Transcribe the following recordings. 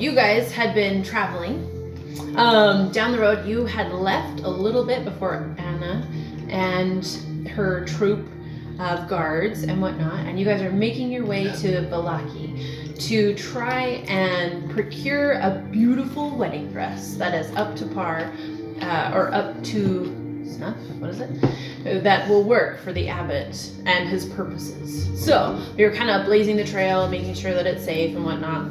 you guys had been traveling down the road. You had left a little bit before Anna and her troop of guards and whatnot, and you guys are making your way to Vallaki to try and procure a beautiful wedding dress that is up to par, or up to snuff, what is it? That will work for the abbot and his purposes. So you're kind of blazing the trail, making sure that it's safe and whatnot.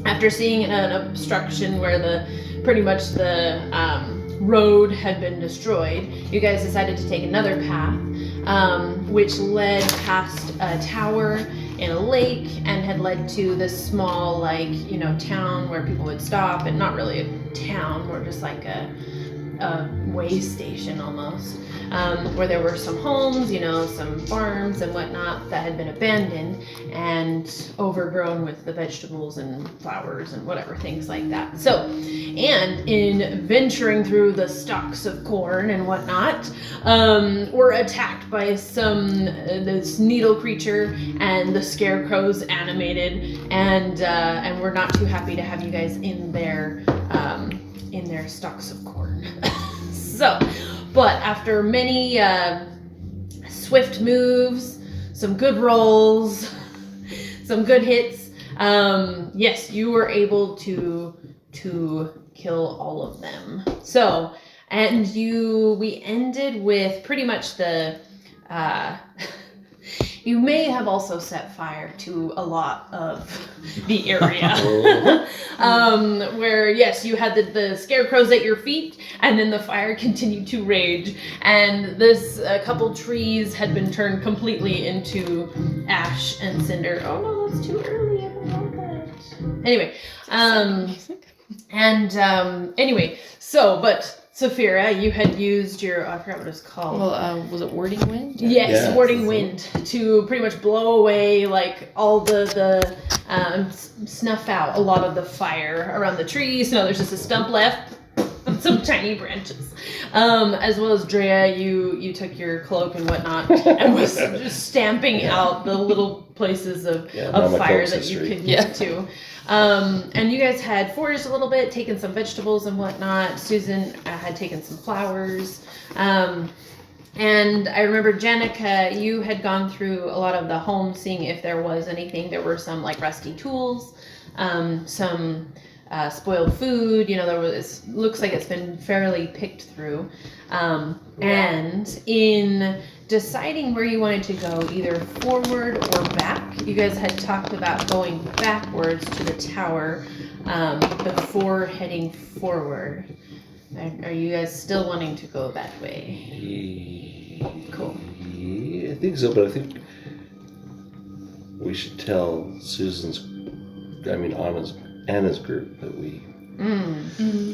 After seeing an obstruction where pretty much the road had been destroyed, you guys decided to take another path, which led past a tower in a lake and had led to this small, town where people would stop, and not really a town, more just like a way station almost, where there were some homes, some farms and whatnot that had been abandoned and overgrown with the vegetables and flowers and whatever, things like that. So, and in venturing through the stalks of corn and whatnot, were attacked by this needle creature, and the scarecrows animated, and we're not too happy to have you guys in their stalks of corn. So, but after many swift moves, some good rolls, some good hits, yes, you were able to kill all of them. So, and we ended with pretty much you may have also set fire to a lot of the area. Where, yes, you had the scarecrows at your feet, and then the fire continued to rage. And a couple trees had been turned completely into ash and cinder. Oh no, that's too early. I don't know that. Anyway, anyway, so, but Saphira, you had used your, I forgot what it's called. Well, was it Warding Wind? Yes, Warding Wind, to pretty much blow away all the snuff out a lot of the fire around the trees. So now there's just a stump left and some tiny branches. As well as Drea, you took your cloak and whatnot and was just stamping out the little places of fire that you could get to. And you guys had foraged a little bit, taken some vegetables and whatnot. Susan had taken some flowers. And I remember, Janica, you had gone through a lot of the homes, seeing if there was anything. There were some rusty tools, some spoiled food. Looks like it's been fairly picked through. And in deciding where you wanted to go, either forward or back, you guys had talked about going backwards to the tower before heading forward. Are you guys still wanting to go that way? Cool. I think so, but I think we should tell Anna's group that we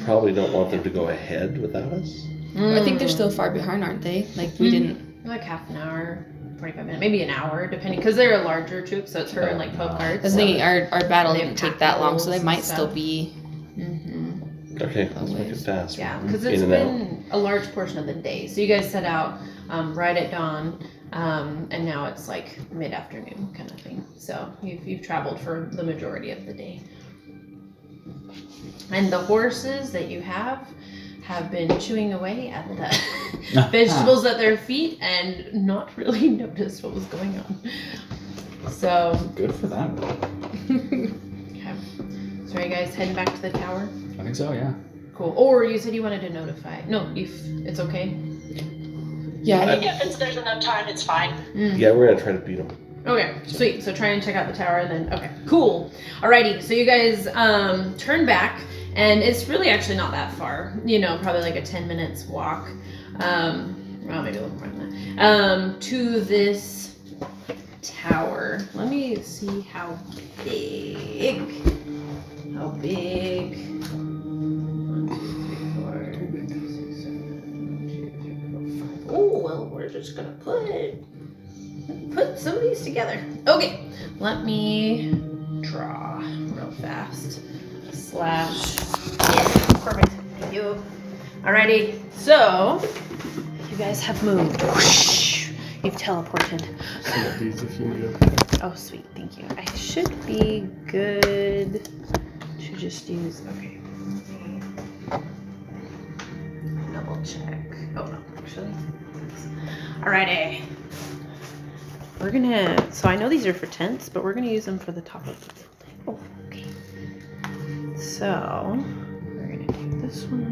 probably don't want them to go ahead without us. I think they're still far behind, aren't they? We didn't... Like half an hour, 45 minutes, maybe an hour, depending, because they're a larger troop, so it's her and 12 guards. I was thinking our battle didn't take that long, so they might still be... Okay, let's make it fast. Yeah, because it's been a large portion of the day. So you guys set out right at dawn, and now it's mid-afternoon kind of thing. So you've traveled for the majority of the day. And the horses that you have been chewing away at the vegetables at their feet and not really noticed what was going on. So good for them. Okay. So are you guys heading back to the tower? I think so, yeah. Cool. Or you said you wanted to notify. No, it's okay. Yeah. If there's enough time, it's fine. Yeah, we're gonna try to beat them. Okay, sweet. So try and check out the tower, and then okay, cool. Alrighty. So you guys turn back. And it's really actually not that far, probably a 10 minutes walk, well, maybe a little more than that, to this tower. Let me see how big. 1, 2, 3, 4, 5, 6, 7, 8, 9, 10, 11, 12, 13, 14, 15. Oh, well, we're just gonna put some of these together. Okay, let me draw real fast. / perfect. Thank you. Alrighty, so you guys have moved. Whoosh, you've teleported. These if you need them. Oh, sweet. Thank you. I should be good to just use, okay. Double check. Oh no, actually. Alrighty. We're gonna, so I know these are for tents, but we're gonna use them for the top of the building. Oh, okay. So, we're gonna do this one.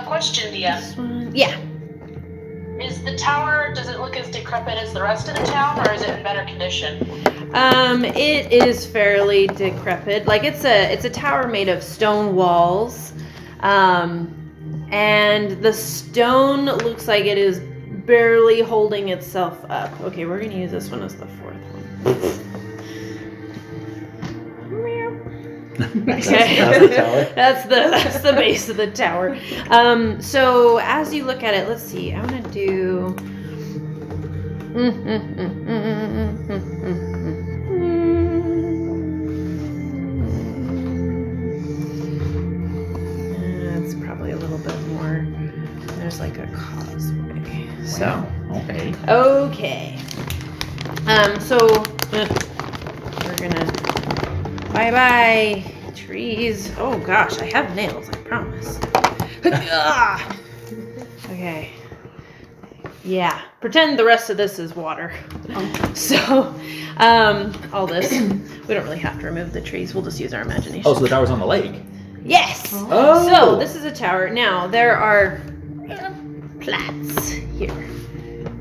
Question, Dia. This one. Yeah. Is the tower, does it look as decrepit as the rest of the town, or is it in better condition? It is fairly decrepit. Like it's a tower made of stone walls. And the stone looks like it is barely holding itself up. Okay, we're gonna use this one as the fourth one. Okay. That's the tower? That's the base of the tower. So as you look at it, let's see. I want to do. It's probably a little bit more. There's like a causeway. So. Wow. Okay. Okay. So we're gonna bye trees. Oh gosh, I have nails, I promise. Okay. Yeah. Pretend the rest of this is water. So all this. We don't really have to remove the trees. We'll just use our imagination. Oh, so the tower's on the lake. Yes. Oh. So this is a tower. Now there are plants here.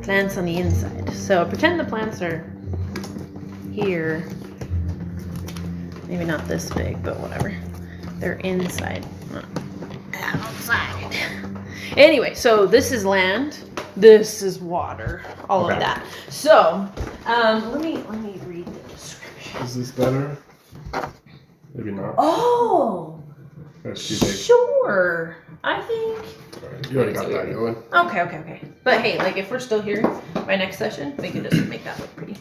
Plants on the inside. So pretend the plants are here. Maybe not this big, but whatever. They're inside, not outside. Anyway, so this is land. This is water. All of Okay. that. So let me read the description. Is this better? Maybe not. Oh. That's too big. Sure. I think. Alright, you already got that going. Okay. But hey, like if we're still here by next session, we can just make that look pretty.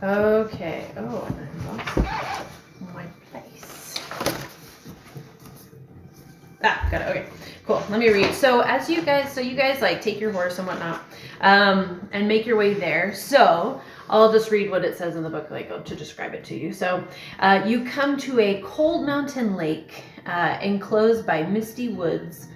Okay. Oh, and I lost my place. Got it. Okay. Cool. Let me read. So as you guys like take your horse and whatnot, and make your way there. So I'll just read what it says in the book, like to describe it to you. So you come to a cold mountain lake enclosed by misty woods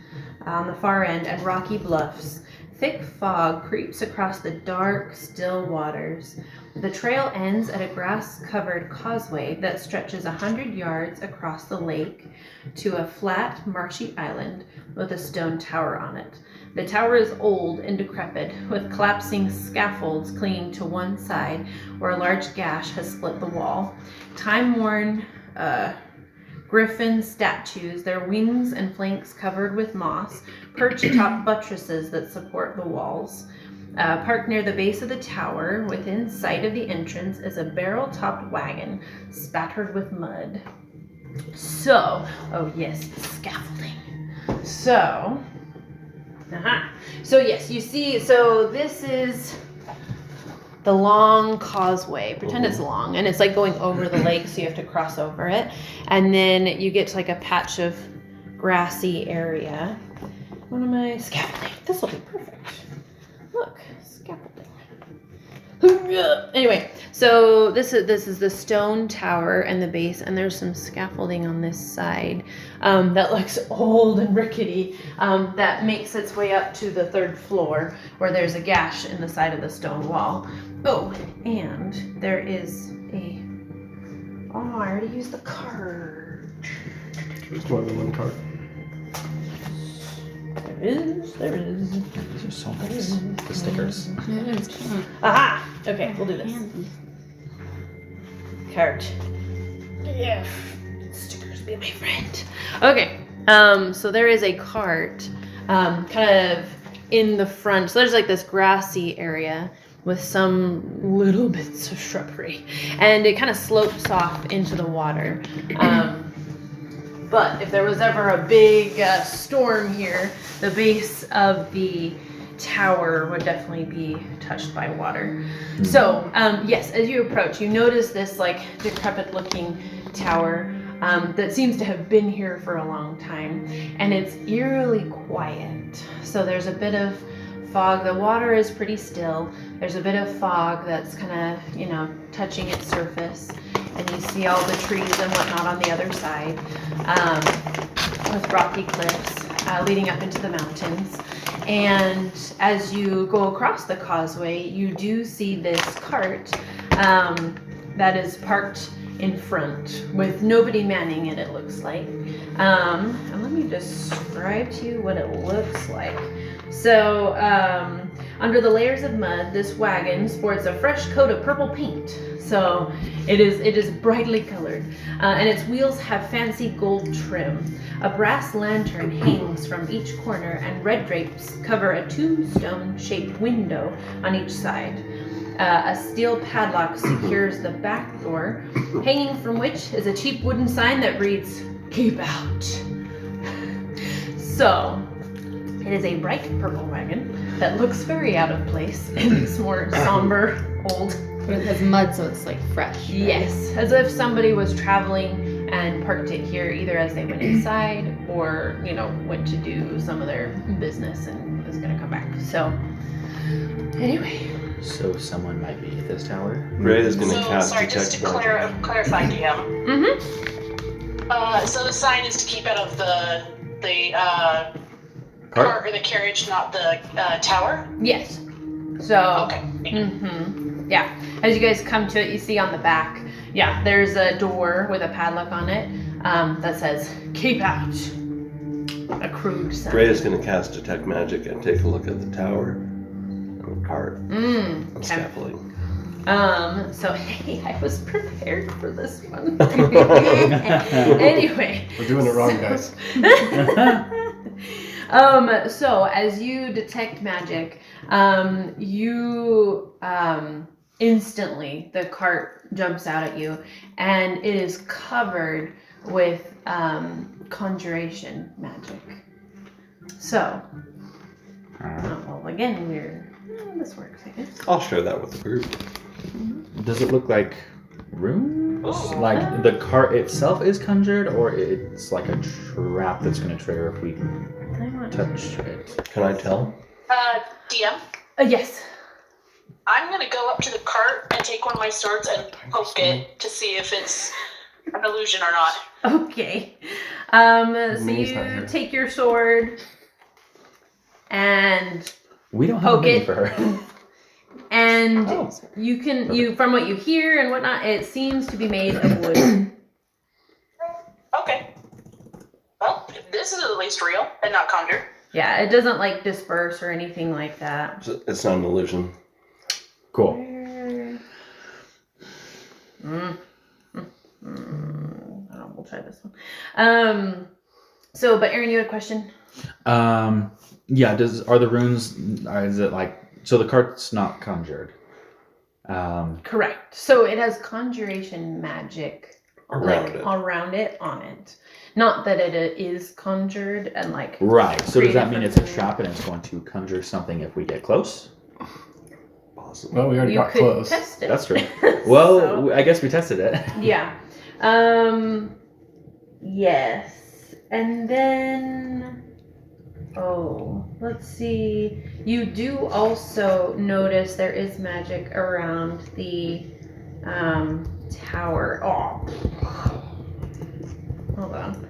on the far end and rocky bluffs. Thick fog creeps across the dark, still waters. The trail ends at a grass-covered causeway that stretches 100 yards across the lake to a flat, marshy island with a stone tower on it. The tower is old and decrepit, with collapsing scaffolds clinging to one side where a large gash has split the wall. Time-worn griffin statues, their wings and flanks covered with moss, perch atop buttresses that support the walls. Parked near the base of the tower, within sight of the entrance, is a barrel-topped wagon spattered with mud. So, oh yes, scaffolding. So yes, you see, so this is the long causeway. Pretend it's long, and it's like going over the lake, so you have to cross over it. And then you get to like a patch of grassy area. What am I? Scaffolding. This will be perfect. Look, scaffolding. Anyway, so this is the stone tower and the base, and there's some scaffolding on this side that looks old and rickety, that makes its way up to the third floor where there's a gash in the side of the stone wall. Oh, and there is a... Oh, I already used the card. There's more than one card. There is. These are so nice. The stickers. Aha! Okay, we'll do this. Cart. Yeah. Stickers be my friend. Okay. So there is a cart, kind of in the front. So there's like this grassy area with some little bits of shrubbery, and it kind of slopes off into the water. But if there was ever a big storm here, the base of the tower would definitely be touched by water. So, yes, as you approach, you notice this like decrepit looking tower that seems to have been here for a long time, and it's eerily quiet. So there's a bit of fog. The water is pretty still. There's a bit of fog that's kind of, touching its surface. And you see all the trees and whatnot on the other side, with rocky cliffs leading up into the mountains. And as you go across the causeway, you do see this cart that is parked in front with nobody manning it, it looks like. And let me describe to you what it looks like. So, under the layers of mud, this wagon sports a fresh coat of purple paint. So it is brightly colored, and its wheels have fancy gold trim. A brass lantern hangs from each corner, and red drapes cover a tombstone-shaped window on each side. A steel padlock secures the back door, hanging from which is a cheap wooden sign that reads, "Keep out." So, it is a bright purple wagon that looks very out of place in this more somber, old. But it has mud, so it's like fresh. Right? Yes, as if somebody was traveling and parked it here either as they went inside or, went to do some of their business and was going to come back. So, anyway. So someone might be at this tower. Ray is going to So, cast sorry, just detect to magic. clarify, DM. Mm-hmm. So the sign is to keep out of the Cart? cart or the carriage, not the tower? Yes. So, Okay. Yeah. As you guys come to it, you see on the back, there's a door with a padlock on it that says, "Keep out." A crude sign. Ray is going to cast detect magic and take a look at the tower and the cart and Okay. scaffolding. So hey, I was prepared for this one. Anyway. We're doing it wrong, guys. So as you detect magic, you instantly the cart jumps out at you, and it is covered with conjuration magic. So, well, again, this works, I guess. I'll share that with the group. Does it look like runes? Ooh. Like the cart itself is conjured, or it's like a trap that's going to trigger if we touch it? Can I tell? DM, Yes. I'm gonna go up to the cart and take one of my swords and poke it to see if it's an illusion or not. Okay. So Minnie's not you here. take your sword and We don't have Poke a mini it. for her. and Oh. you from what you hear and whatnot, it seems to be made of wood. Okay. Well, this is at least real and not conjured. Yeah, it doesn't like disperse or anything like that. It's not an illusion. Cool. We'll try this one. But Aaron, you had a question? Yeah. Are the runes? Is it like so? The cart's not conjured. Correct. So it has conjuration magic Around it. on it. Not that it is conjured and like. Right. So does that created mean for it's a trap and it's going to conjure something if we get close? Possible. Well, we already You got could close. test it. That's true. Well, So- I guess we tested it. Yeah. Yes. And then, let's see. You do also notice there is magic around the tower. Oh. Hold on.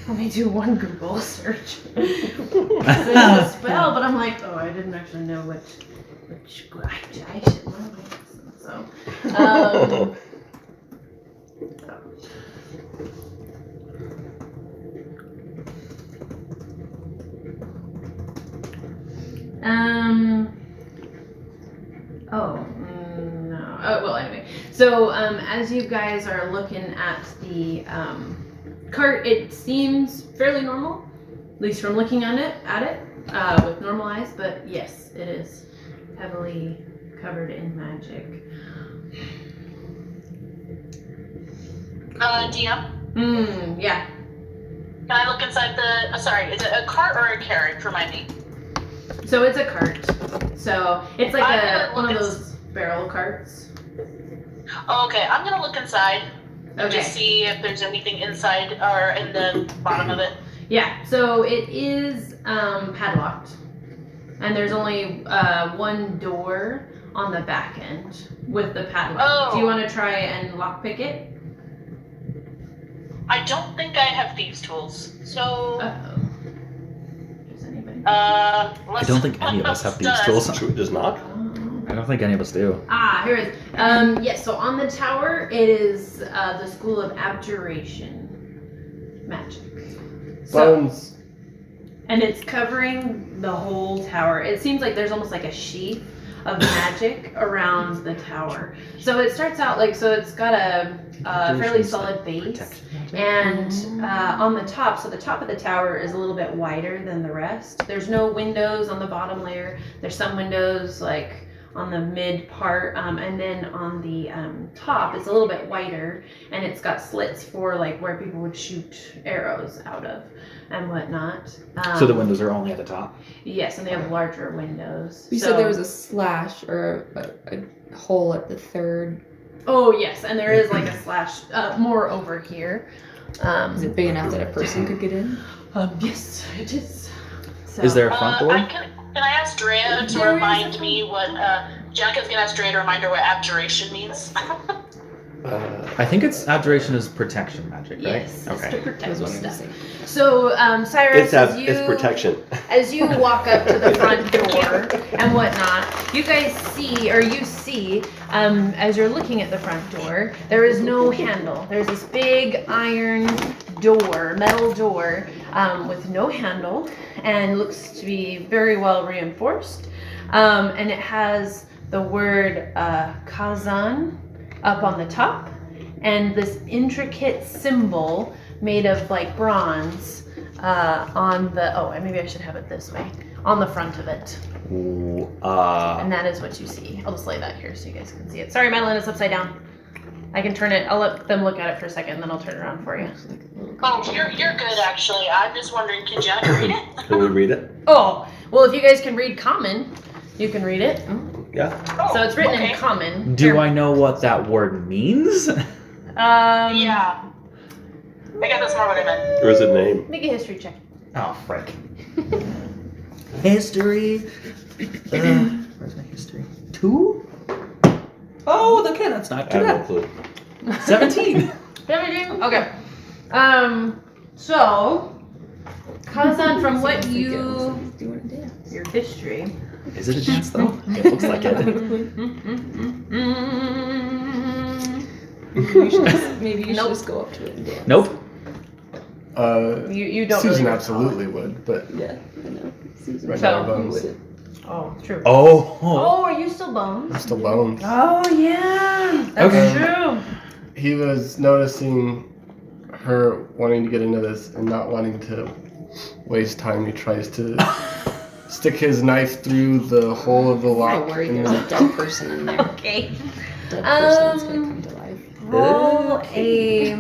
Let me do one Google search. It's a spell, but I'm like, I didn't actually know which I should learn my lesson, so. No. Well, anyway. So, as you guys are looking at the cart, it seems fairly normal, at least from looking at it with normal eyes. But yes, it is heavily covered in magic. DM, Yeah. can I look inside the? Sorry, is it a cart or a carriage? Remind me. So it's a cart. So it's like I'm gonna one of look those barrel carts. Oh, okay, I'm gonna look inside and Okay. just see if there's anything inside or in the bottom of it. Yeah. So it is padlocked. and there's only one door on the back end with the padlock. Oh. Do you want to try and lockpick it? I don't think I have thieves' tools. So, Uh-oh. Does anybody? I don't think any of us have these tools. Should we just knock? I don't think any of us do. Here it is. Yes, so on the tower, it is the School of Abjuration magic. So, Bones. and it's covering the whole tower. It seems like there's almost like a sheath of magic around the tower. So it starts out like, so it's got a fairly solid base. And on the top, so the top of the tower is a little bit wider than the rest. There's no windows on the bottom layer. There's some windows like on the mid part, and then on the top it's a little bit wider, and it's got slits for like where people would shoot arrows out of and whatnot. So the windows are only at the top? Yes, and they have larger windows. You said there was a slash or a hole at the third. Oh yes, and there is like a slash more over here. Is it big enough that a person could get in? Yes, it is. So, Is there a front door? Can I ask Drea to remind me what, Jenica's gonna ask Drea to remind her what abjuration means. I think it's abjuration is protection magic, right? Yes, it's to protect That's what I'm stuff. saying. So, Cyrus, It's protection. as you walk up to the front door and whatnot, you guys see, as you're looking at the front door, there is no handle. There's this big iron door, metal door, with no handle, and looks to be very well reinforced. And it has the word Kazan up on the top, and this intricate symbol made of like bronze on the, and maybe I should have it this way, on the front of it. And that is what you see. I'll just lay that here so you guys can see it. Sorry, my line is upside down. I can turn it, I'll let them look at it for a second, and then I'll turn it around for you. Oh, you're good actually. I'm just wondering, can Jenica read it? Can we read it? Oh, well, if you guys can read common, you can read it. Yeah. Oh, So it's written okay. in common. Do I know what that word means? Yeah. I guess that's more what I meant. Or is it a name? Make a history check. Oh, frick. History. Where's my history? 2? Oh, okay, that's not I too have no bad. clue. 17. 17? Okay. So, Kazan, from what you, Doing a dance. your history. Is it a dance though? It looks like it. Maybe you should Nope. just go up to it and dance. Nope. You don't Susan really absolutely would, but Yeah, I know. Susan right So- now Bones. would. Oh, true. Oh. Oh, are you still Bones? I'm still Bones. Oh, yeah. That's Okay. true. He was noticing her wanting to get into this and not wanting to waste time. He tries to stick his knife through the hole of the I'm lock. not worried and there's a dead person in there. Okay. Dead person that's gonna come to life. Roll a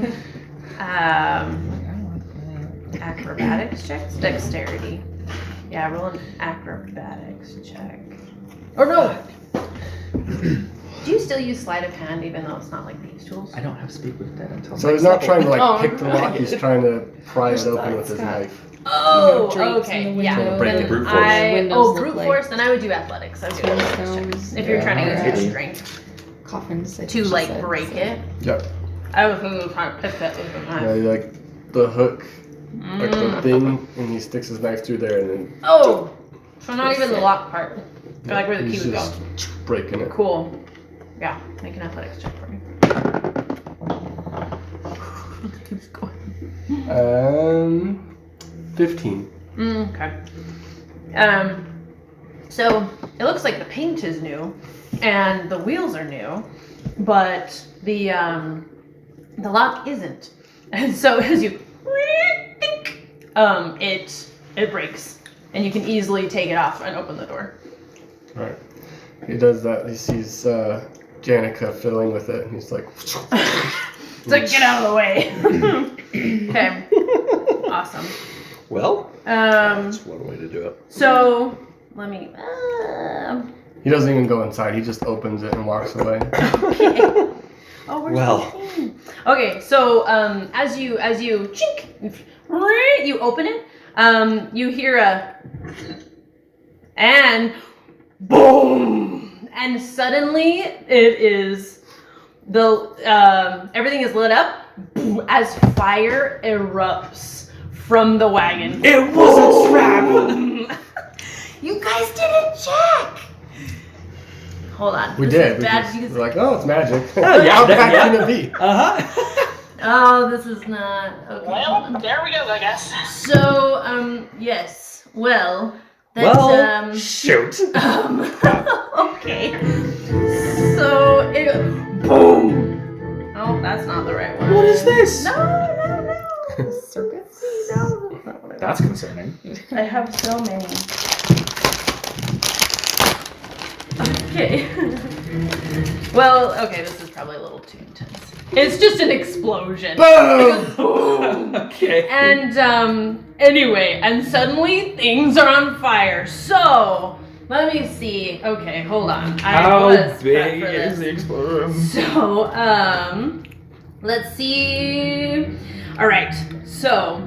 acrobatics check? Dexterity. Yeah, roll an acrobatics check. Or no! Do you still use sleight of hand even though it's not like these tools? I don't have speak with dead until So he's not trying to Oh, pick the lock. He's trying to pry it open with his Scott. knife. Oh, drapes okay. in the Yeah. window. Break Then it. Brute I, force. Windows look brute like- force, then I would do athletics. I would do athletics tombstones. checks. If you're trying to use Yeah. your strength Coffins. I to think she like said, break so. it. Yep. I was trying to pick that with a knife. Yeah, like the hook, like the thing, and he sticks his knife through there, and then Oh! So not even the lock part. Or like where the key he's would go. just breaking it. Cool. Yeah, make an athletics check for me. Keeps going. 15. Okay. So it looks like the paint is new and the wheels are new, but the lock isn't. And so as you it breaks and you can easily take it off and open the door. Right. He does that. He sees Janica fiddling with it, and he's like, It's like, get out of the way. Okay. Awesome. Well, that's one way to do it. So let me. he doesn't even go inside. He just opens it and walks away. Okay. Oh, where's Well. the thing? Okay, so as you chink, you open it. You hear a, and boom, and suddenly it is everything is lit up as fire erupts from the wagon. It was a trap! You guys didn't check! Hold on. We This did. is We bad just, because- we're like, oh, it's magic. Oh, yeah, How bad yeah. can it be? Uh-huh. Oh, this is not... Okay, hold Well, on. there we go, I guess. So, yes. Well, that's, shoot. okay. So, it... Boom! Oh, that's not the right one. What is this? No. Circus? No. That's concerning. I have so many. Okay. Well, okay, this is probably a little too intense. It's just an explosion. Boom! Boom! Okay. And anyway, and suddenly things are on fire. So let me see. Okay, hold on. How was prepped big for is the this. explosion? So let's see. All right. So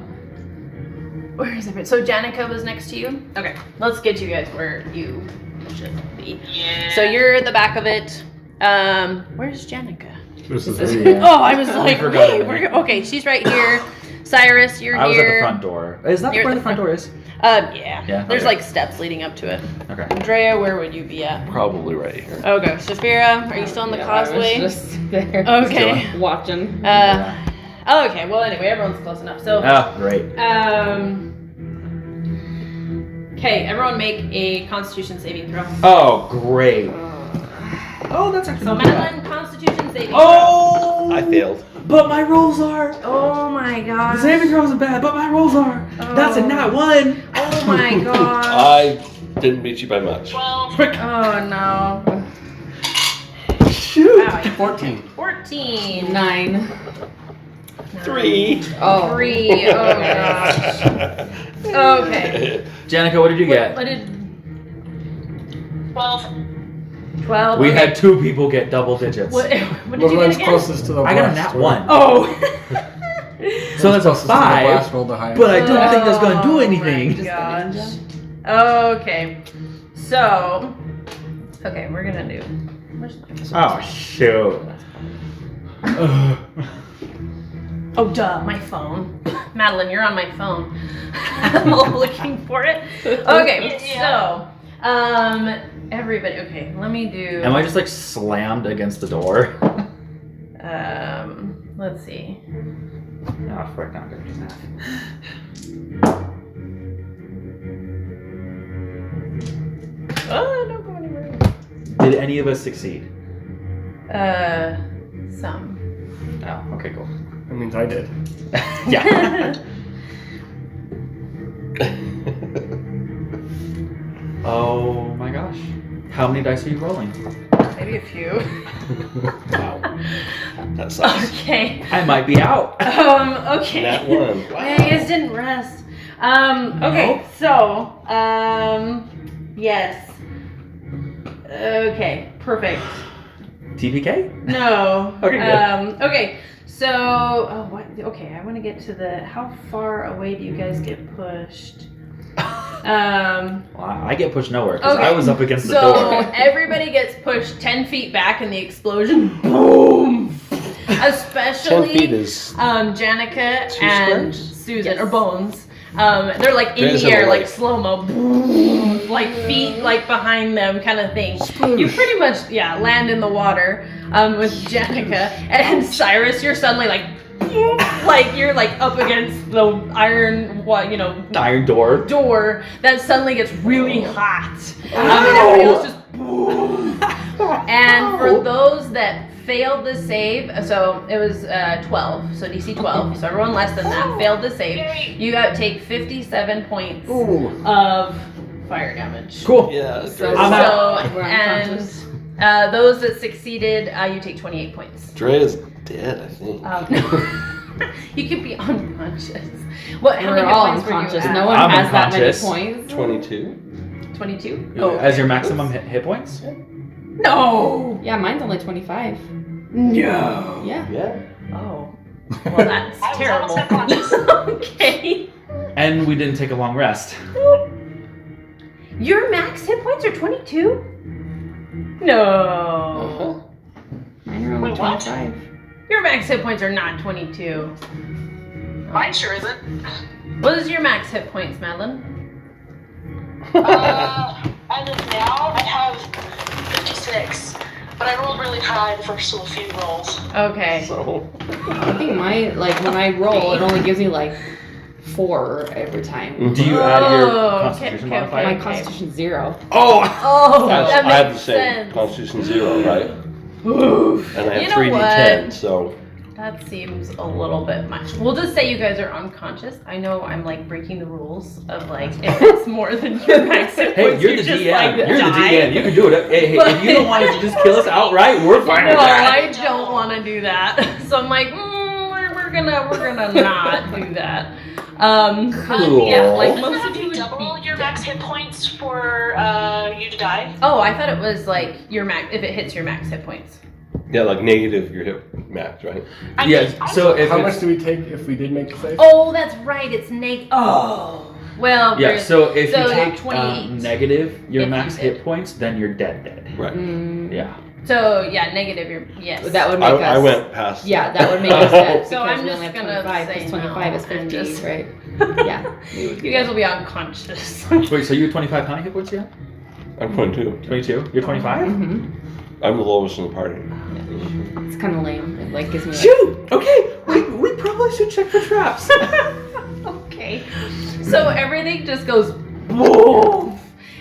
where is it? So Janica was next to you. Okay, let's get you guys where you should be. Yeah. So you're at the back of it. Where's Janica? This is Yeah. Oh, I was like, forgot wait, her name. okay, she's right here. Cyrus, you're I was here. at the front door. Is that You're where at the front door is? Yeah. Yeah, There's okay. like steps leading up to it. Okay. Andrea, where would you be at? Probably right here. Okay, Shafira, are you still on the causeway? I was just there. Okay. Watching. Okay, well anyway, everyone's close enough. So Oh, great. okay, everyone make a constitution saving throw. Oh, great. Oh, that's actually So not bad. Madeline, constitution saving Oh! I failed. But my rolls are. throw. Oh my The god. saving throw wasn't bad, but my rolls are. That's a nat 1. Oh my god. I didn't beat you by much. 12. Oh no. Shoot. Wow, 14. 14. 9. 3. Oh. 3. Oh gosh. Okay. Janica, what did you get? What did 12. 12? We okay. had 2 people get double digits. What did Well, you the get one's again? closest to the I got a blast nat roll. 1. Oh. So that's a Closest to the 5, blast roll, the highest. but I don't think that's going to do Oh anything. my gosh. Okay. So, okay, we're gonna do. Where's my Oh, shoot. Ugh. Oh, duh, my phone. Madeline, you're on my phone. I'm all looking for it. Okay, so, everybody, okay, let me do. Am I just like slammed against the door? Let's see. Oh, frick, not gonna do that. Oh, don't go anywhere. Did any of us succeed? Some. Oh, okay, cool. That means I did. Yeah. Oh my gosh. How many dice are you rolling? Maybe a few. Wow. That sucks. Okay. I might be out. Okay. Nat 1. Wow. Man, you guys didn't rest. Okay, Nope. so, yes. Okay, perfect. TPK? No. Okay, good. Okay, so, oh, what? Okay, I want to get to the, how far away do you guys get pushed? Well, I get pushed nowhere because Okay, I was up against the so door. everybody gets pushed 10 feet back in the explosion. Boom! 10 Especially feet is. Janica 2 and squares? Susan, or Bones. They're like in There's the a air, like light. slow-mo. Boom! Like feet like behind them kind of thing. You pretty much, yeah, land in the water with Janica. And Cyrus, you're suddenly like you're like up against the iron, Iron door. door that suddenly gets really hot. And everybody else just boom. And for those that failed the save, so it was 12, so DC 12, so everyone less than that failed the save. You got to take 57 points of fire damage. Cool. Yeah. So- Dre, I'm out. So, We're and unconscious. those that succeeded, you take 28 points. Dre is dead, I think. No. You could be unconscious. What? How We're many all hit points were you unconscious. at? No one I'm has that many unconscious. points. 22. 22? As your maximum hit points? No. Yeah, mine's only 25. No. Yeah. Yeah. Oh. Well, that's I was terrible. almost unconscious. Okay. And we didn't take a long rest. Your max hit points are 22? No. Uh-huh. Mine are only Wait, what? 25. Your max hit points are not 22. Mine sure isn't. What is your max hit points, Madeline? As of now, I have 56. But I rolled really high the first few rolls. Okay. So, I think mine, like, when I roll, it only gives me, like, 4 every time. Do you add your Oh, Constitution okay, modifier? My Constitution's 0. Oh! Oh, I that had the makes same. sense. Constitution 0, right? Oof. And I You had know 3d10, what? so That seems a little bit much. We'll just say you guys are unconscious. I know I'm like breaking the rules of like if it's more than your max hit Hey, points, you're you the just, DM. like, You're die. the DM. You can do it. Hey, if you don't want to just kill us outright, we're fine No, with that. I don't want to do that. So I'm like, we're gonna not do that. Cool. Yeah, like Doesn't most it of have you to would double be your dead. max hit points for you to die? Oh, I thought it was like your max if it hits your max hit points. yeah, like negative your hit max, right? Yes. So if How much it's, do we take if we did make the save? Oh, that's right. It's Oh, well. yeah, there's- so if you so take 28. negative your If you max did. hit points, then you're dead. Right. Yeah. So yeah, negative. Yes. That would make us. I went past. Yeah, that would make us dead. So because I'm we just only have gonna 25 say plus 25 no is 50, and just- right? Yeah. You guys will be unconscious. Wait, so you're 25 how many hit points you have? I'm 22. 22? You're 25? Mm-hmm. I'm the lowest in the party. It's kind of lame. It like gives me like, Shoot! Okay, we probably should check for traps. Okay. So everything just goes boom,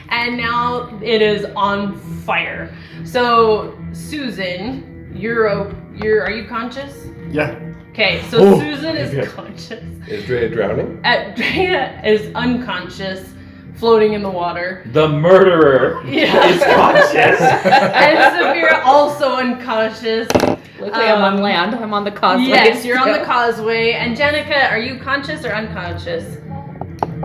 and now it is on fire. So Susan, are you conscious? Yeah. Okay, so Oh, Susan is okay. conscious. Is Drea drowning? Drea is unconscious, floating in the water. The murderer Yeah. is conscious. And Saphira also unconscious. looks like I'm on land. I'm on the causeway. Yes, you're on the still. causeway. And Jenica, are you conscious or unconscious?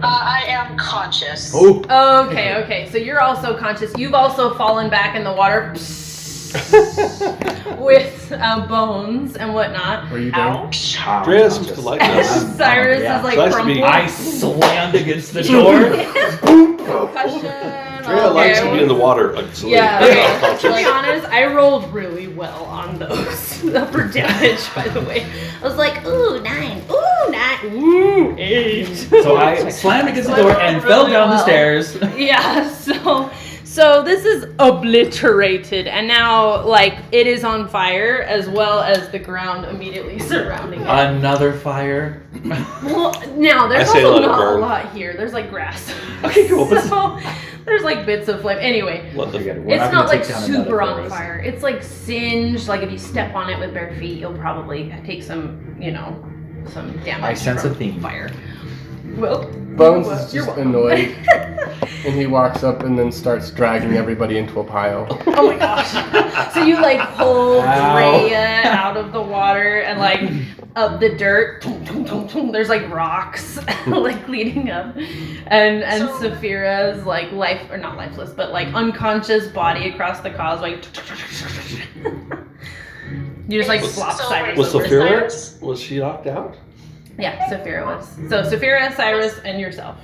I am conscious. Oh, Okay. So you're also conscious. You've also fallen back in the water with bones and whatnot. Were you down? Ouch. Drea seems to like this. Cyrus yeah. is like It's nice to be- crumpled. I slammed against the door. Concussion. Drea likes to be in the water. So Yeah, she's okay. not To conscious. be honest, I rolled really well on those upper damage, by the way. I was like, ooh, 9, ooh, 9, ooh, 8. So I slammed against the door and fell Really down the well. stairs. Yeah, so this is obliterated, and now, like, it is on fire, as well as the ground immediately surrounding it. Another fire. Well, now, there's I say also let it not a burn. lot here. There's, like, grass. Okay, cool. So, there's, like, bits of flame. Anyway, What the? We're it's not not, gonna like, take down super another on forest. fire. It's, like, singed. Like, if you step on it with bare feet, you'll probably take some, some damage I sense from a theme. fire. Well, Bones is you're just welcome. annoyed, and he walks up and then starts dragging everybody into a pile. Oh my gosh. So you like pull Ow. Drea out of the water and like up the dirt. There's like rocks like leading up. And So- Saphira's like not lifeless, but like unconscious body across the causeway. You just like flop So Cyrus Was over. Saphira? Cyrus? Was she knocked out? Yeah, Saphira was. So Saphira, Cyrus, and yourself.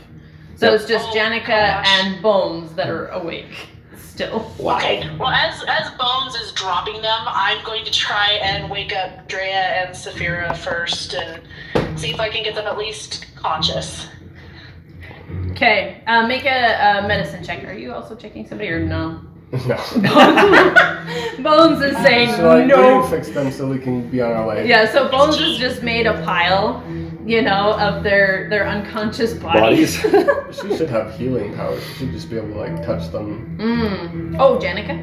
So Yep. it's just Oh, Jenica gosh. and Bones that are awake still. Wow. Okay, well, as Bones is dropping them, I'm going to try and wake up Drea and Saphira first and see if I can get them at least conscious. Okay, make a medicine check. Are you also checking somebody or no? No. Bones is saying So like, we no. can fix them so we can be on our way. Yeah, so Bones has just made a pile, of their unconscious bodies. She should have healing powers. She should just be able to like touch them. Oh, Jenica?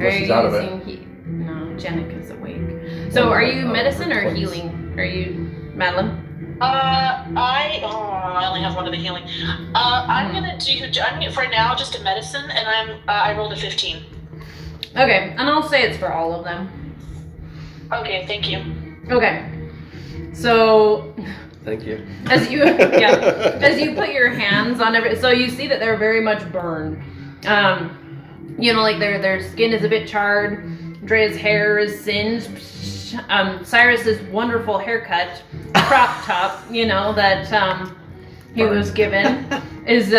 Well, she's out of it. No, Jenica's awake. So are you medicine or healing? Are you Madeline? I only have one of the healing. I'm gonna for now just a medicine, and I rolled a 15. Okay, and I'll say it's for all of them. Okay, thank you. Okay. So Thank you. as you put your hands on so you see that they're very much burned. Like their skin is a bit charred. Drea's hair is singed. Cyrus's wonderful haircut, crop top. he was given is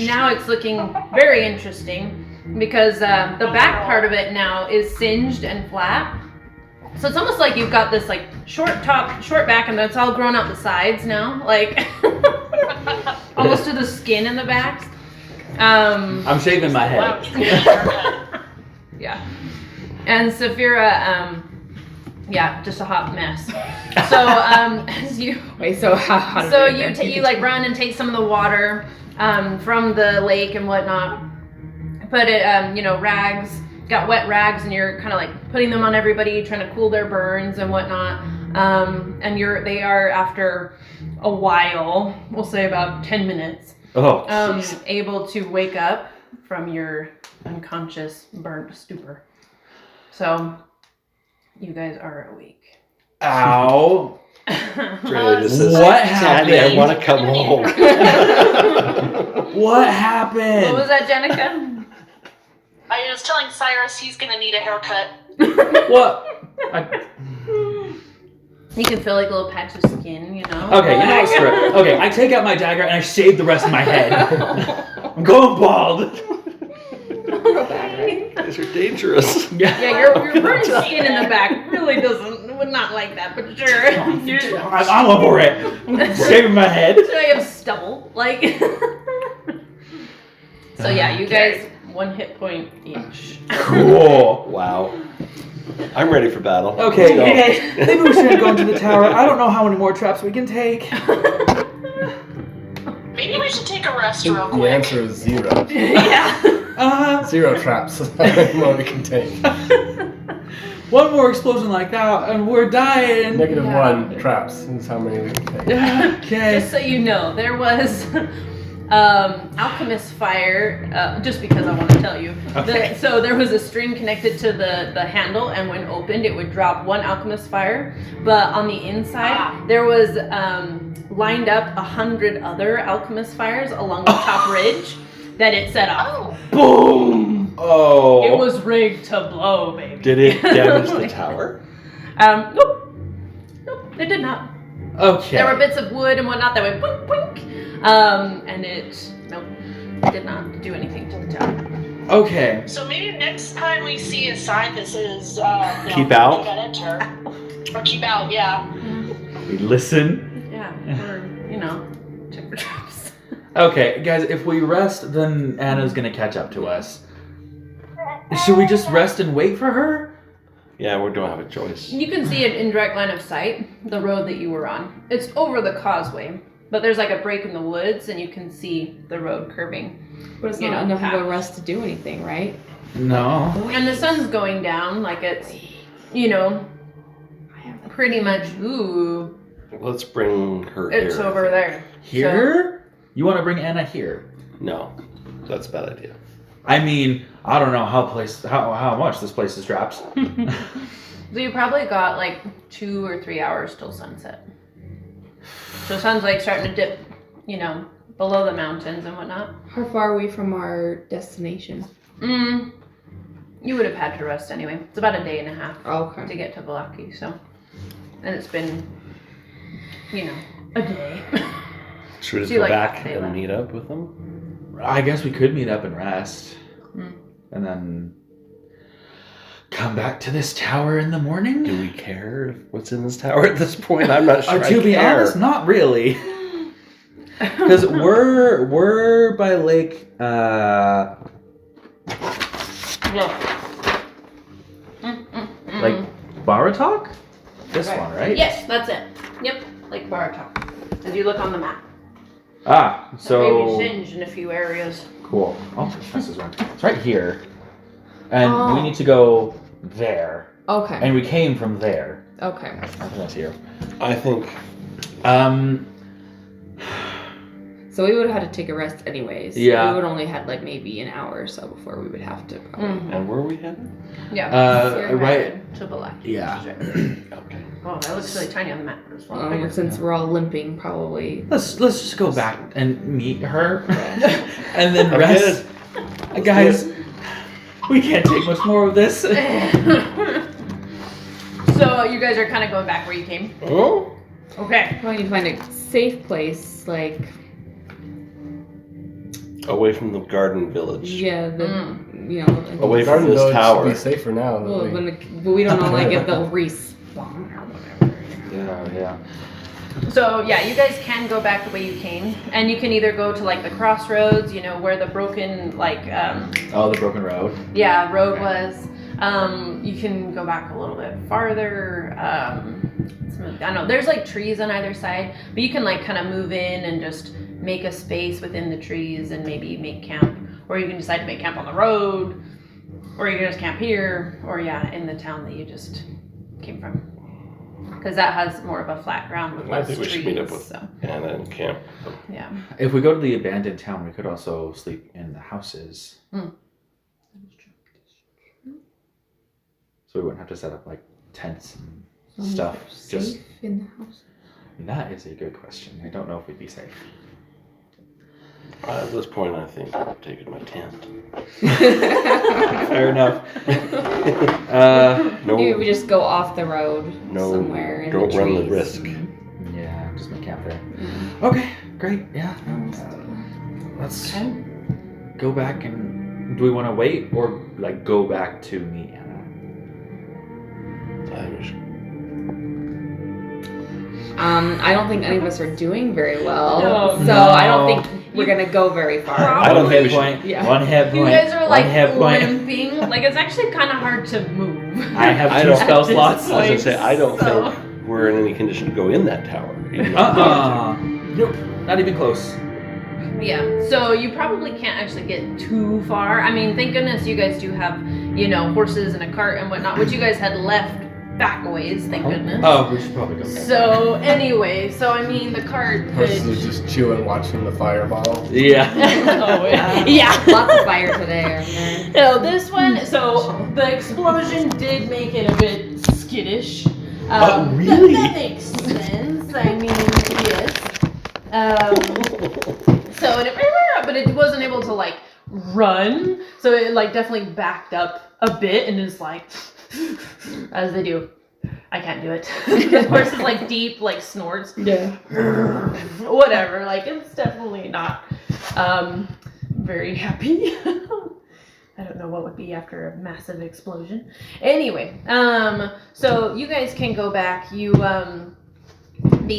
now it's looking very interesting because the back part of it now is singed and flat. So it's almost like you've got this like short top, short back, and it's all grown out the sides now, like almost to the skin in the back. I'm shaving my Wow, head. he's gonna get a haircut. Yeah. And Saphira, yeah, just a hot mess. So as you Wait, so how so you like run and take some of the water from the lake and whatnot. Put it, rags, got wet rags, and you're kind of like putting them on everybody, trying to cool their burns and whatnot. And they are after a while, we'll say about 10 minutes, able to wake up from your unconscious burnt stupor. So you guys are awake. Ow. Drea just says, What Daddy, I happened? want to come home. What happened? What was that, Jenica? I was telling Cyrus he's gonna need a haircut. What? You can feel like a little patch of skin, you know? Okay, you know what, screw it. Okay, I take out my dagger and I shave the rest of my head. I'm going bald. These are dangerous. Yeah, your burnt skin in the back really would not like that, but sure. I'm over it. I'm shaving my head. So I have stubble, like. So yeah, you guys 1 hit point each. Cool. Wow. I'm ready for battle. Okay, Let's hey, maybe we shouldn't go into the tower. I don't know how many more traps we can take. Maybe we should take a rest real The quick. answer is 0. Yeah. 0 traps. More we can take. One more explosion like that and we're dying. -1 traps is how many we can take. Okay. Just so you know, there was alchemist fire. Just because I want to tell you. Okay. So there was a string connected to the handle, and when opened, it would drop 1 alchemist fire. But on the inside, there was lined up 100 other alchemist fires along the top ridge that it set off. Oh, Boom. Oh. It was rigged to blow, baby. Did it damage the tower? Nope, it did not. Okay. There were bits of wood and whatnot that went boink, boink. And it did not do anything to the tower. Okay. so maybe next time we see a sign that says, Keep out? do not enter. Or keep out, yeah. We listen. Yeah, or, check for traps. Okay, guys, if we rest, then Anna's gonna catch up to us. Should we just rest and wait for her? Yeah, we don't have a choice. You can see it in direct line of sight, the road that you were on. It's over the causeway, but there's like a break in the woods, and you can see the road curving. But it's you not know, enough of a paths. rest to do anything, right? No. And the sun's going down, like it's, pretty much, ooh, Let's bring her it's here. over there. Here? You want to bring Anna here? No, that's a bad idea. I mean, I don't know how much this place is trapped. So you probably got like 2 or 3 hours till sunset. So the sun's like starting to dip, below the mountains and whatnot. How far are we from our destination? You would have had to rest anyway. It's about a day and a half Okay. to get to Vallaki, so. And it's been, a day. Should we just Do you go like back Taylor? and meet up with them? I guess we could meet up and rest. Hmm. And then come back to this tower in the morning? Do we care what's in this tower at this point? I'm not sure. To I be care. honest, not really. Because we're by Lake. Like Baratok? This Right. one, right? Yes, that's it. Yep, Lake Baratok. As you look on the map. Ah, Maybe so singed in a few areas. cool. Oh, this is right. It's right here, and we Oh. need to go there, Okay. and we came from there. Okay. I think that's here. I think So we would have had to take a rest anyways. Yeah. We would only had like maybe an hour or so before we would have to probably. and where are we headed? Yeah. right- headed to Vallaki. Yeah. Okay. Oh, that looks really tiny on the map as well. Since we're all limping, probably. Let's just go back and meet her, and then I'm rest. good. Guys, we can't take much more of this. So you guys are kind of going back where you came. Oh? Okay. We need to find a safe place, like. Away from the garden village. Yeah, you know. Away from Garden this Village tower. should be safer now. That Well, we... but we don't know like if they'll respawn or whatever. Yeah. So yeah, you guys can go back the way you came, and you can either go to like the crossroads, you know, where the broken like Oh, the broken road. road Okay. was. You can go back a little bit farther. I don't know. There's like trees on either side, but you can like kind of move in and just make a space within the trees and maybe make camp, or you can decide to make camp on the road, or you can just camp here, or in the town that you just came from. Because that has more of a flat ground with I less think we trees. should meet up with so, Anna and camp. yeah. If we go to the abandoned town, we could also sleep in the houses. So we wouldn't have to set up like tents and stuff. Just Safe in the house. that is a good question. I don't know if we'd be safe. At this point, I think I'm taking my tent. Fair enough. Maybe we just go off the road No, somewhere in don't the run the trees. risk. Yeah, just make camp there. Okay, great. Yeah. Let's go back and do we want to wait or like go back to meet Anna? I think we should. I don't think any of us are doing very well, No. so No. I don't think we're gonna go very far. I don't think we should- point. Yeah. One hit point. You guys are like one hit point. limping. Like it's actually kind of hard to move. I have I two don't- spell At this slots. I was gonna say I don't So- think we're in any condition to go in that tower. even though we want Nope. Not even close. Yeah, so you probably can't actually get too far. I mean, thank goodness you guys do have, horses and a cart and whatnot, which you guys had left back a ways, thank goodness. Oh, we should probably go. So anyway, I mean the cart Horses could. are just chewing, watching the fireball. Yeah. Oh yeah. Lots of fire today, aren't there? No, this one. So the explosion did make it a bit skittish. Really? That makes sense. I mean, yes. But it wasn't able to like run, so it like definitely backed up a bit and is like, as they do. I can't do it. The horse is like deep, like snorts. Yeah. Whatever. Like it's definitely not very happy. I don't know what would be after a massive explosion. Anyway, so you guys can go back. You the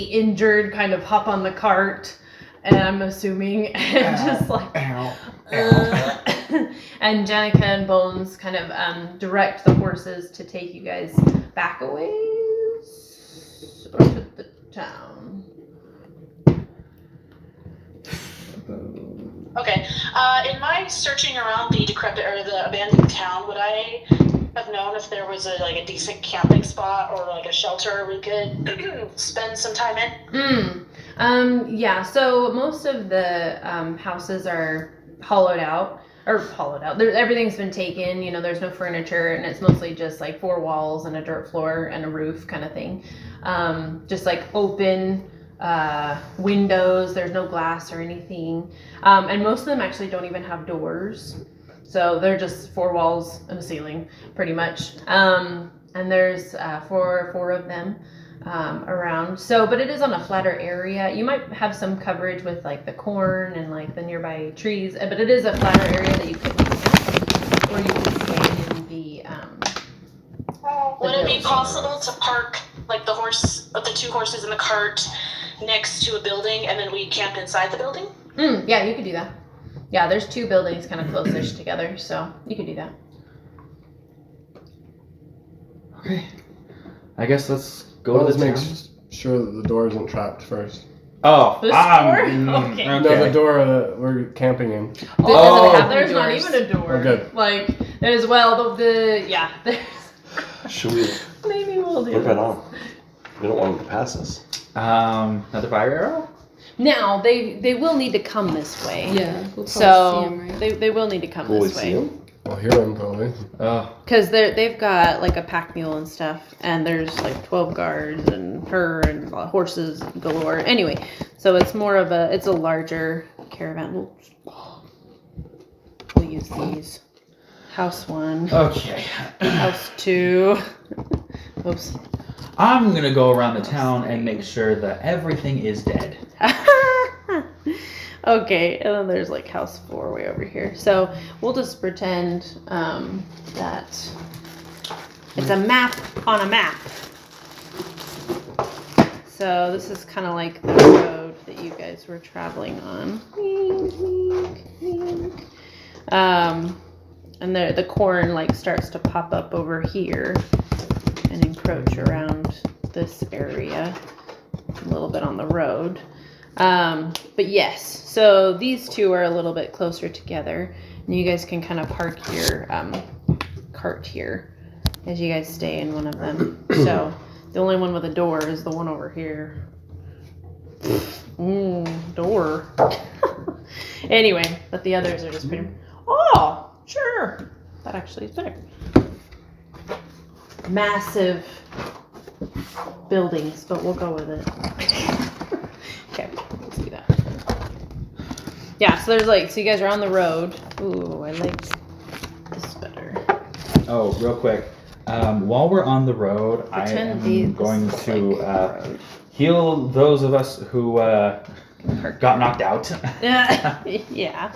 injured kind of hop on the cart, and I'm assuming, and just like, and Janica and Bones kind of direct the horses to take you guys back a ways or to the town. Okay. In my searching around the decrepit or the abandoned town, would I have known if there was a decent camping spot or like a shelter we could spend some time in? Yeah. So most of the houses are hollowed out. Everything's been taken. There's no furniture, and it's mostly just like 4 walls and a dirt floor and a roof kind of thing. Just like open windows. There's no glass or anything, and most of them actually don't even have doors. So they're just 4 walls and a ceiling, pretty much. And there's four of them around. So, but it is on a flatter area. You might have some coverage with like the corn and like the nearby trees, but it is a flatter area that you could camp, or you could stay in the. Would it be possible to park like the 2 horses in the cart next to a building, and then we camp inside the building? Yeah, you could do that. Yeah, there's 2 buildings kind of close-ish together, so you could do that. Okay. I guess let's go to Let's the make town. sure that the door isn't trapped first. Oh, This door? Okay. No, the door that we're camping in. Oh. There's not even a door. Oh, good. Like there's there's Should we maybe we'll do put that that. on? We don't want them to pass us. Another fire arrow? Now they will need to come this way. Yeah. We'll probably see So 'em, right? they will need to come Will we this see way. them? We'll hear him probably. Oh. Because they've got like a pack mule and stuff, and there's like 12 guards and her and horses galore. Anyway, so it's more of it's a larger caravan. We'll use these. House 1, Okay. house 2. Oops. I'm gonna go around the town and make sure that everything is dead. Okay, and then there's like house 4 way over here. So we'll just pretend that it's a map on a map. So this is kind of like the road that you guys were traveling on. And the corn like starts to pop up over here and encroach around this area a little bit on the road. But yes, so these two are a little bit closer together, and you guys can kind of park your cart here as you guys stay in one of them. So the only one with a door is the one over here. Door. Anyway, but the others are just pretty. Oh, sure. That actually is better. Massive buildings, but we'll go with it. Okay, let's do that. Yeah, so there's like, so you guys are on the road. Ooh, I like this better. Oh, real quick. While we're on the road, I am going to heal those of us who got knocked out. Yeah.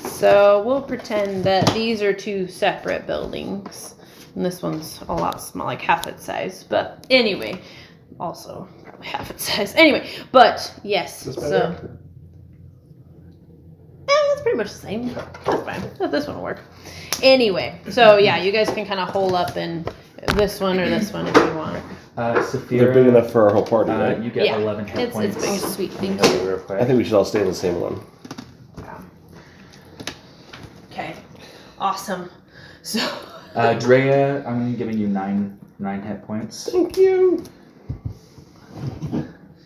So we'll pretend that these are 2 separate buildings. And this one's a lot small, like half its size. But anyway, also probably half its size. Anyway, but yes, so. That's pretty much the same. That's fine. This one will work. Anyway, so yeah, you guys can kind of hole up in this one or this one if you want. Sophia, They're big enough for our whole party, right? you get 11 hit points. It's big, sweet thing. Real quick. I think we should all stay in the same one. Okay, awesome. So. Drea, I'm giving you 9 hit points. Thank you.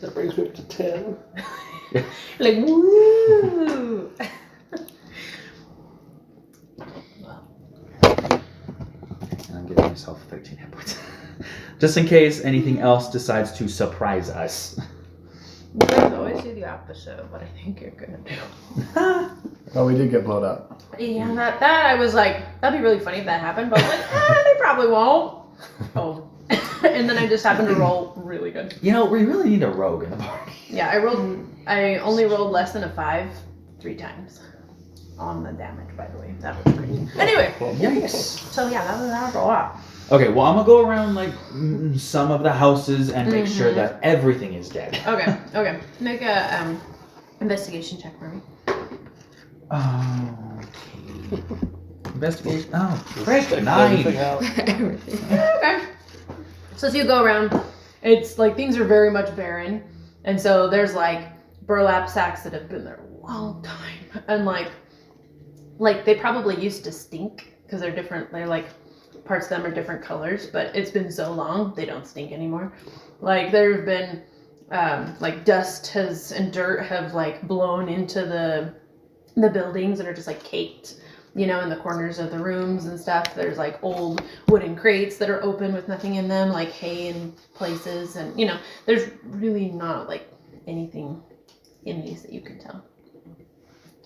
That brings me up to 10. Like, woo! And I'm giving myself 13 hit points. Just in case anything else decides to surprise us. You guys always do the opposite of what I think you're gonna do. Oh, we did get blown up. Yeah, that I was like, that'd be really funny if that happened, but I was like, they probably won't. Oh. And then I just happened to roll really good. You know, we really need a rogue in the party. Yeah, I only rolled less than a 5 3 times on the damage, by the way. That was great. Anyway. Yikes. So yeah, that was a lot. Okay, well, I'm gonna go around like some of the houses and make sure that everything is dead. Okay. Make a investigation check for me. Okay. Investigation. Oh, Check everything 9. out. Okay. So as you go around, it's like things are very much barren, and so there's like burlap sacks that have been there a long time, and like they probably used to stink because they're different. They're like parts of them are different colors, but it's been so long they don't stink anymore. Like there have been like dust and dirt have like blown into the buildings and are just like caked, you know, in the corners of the rooms and stuff. There's like old wooden crates that are open with nothing in them, like hay in places, and you know, there's really not like anything in these that you can tell.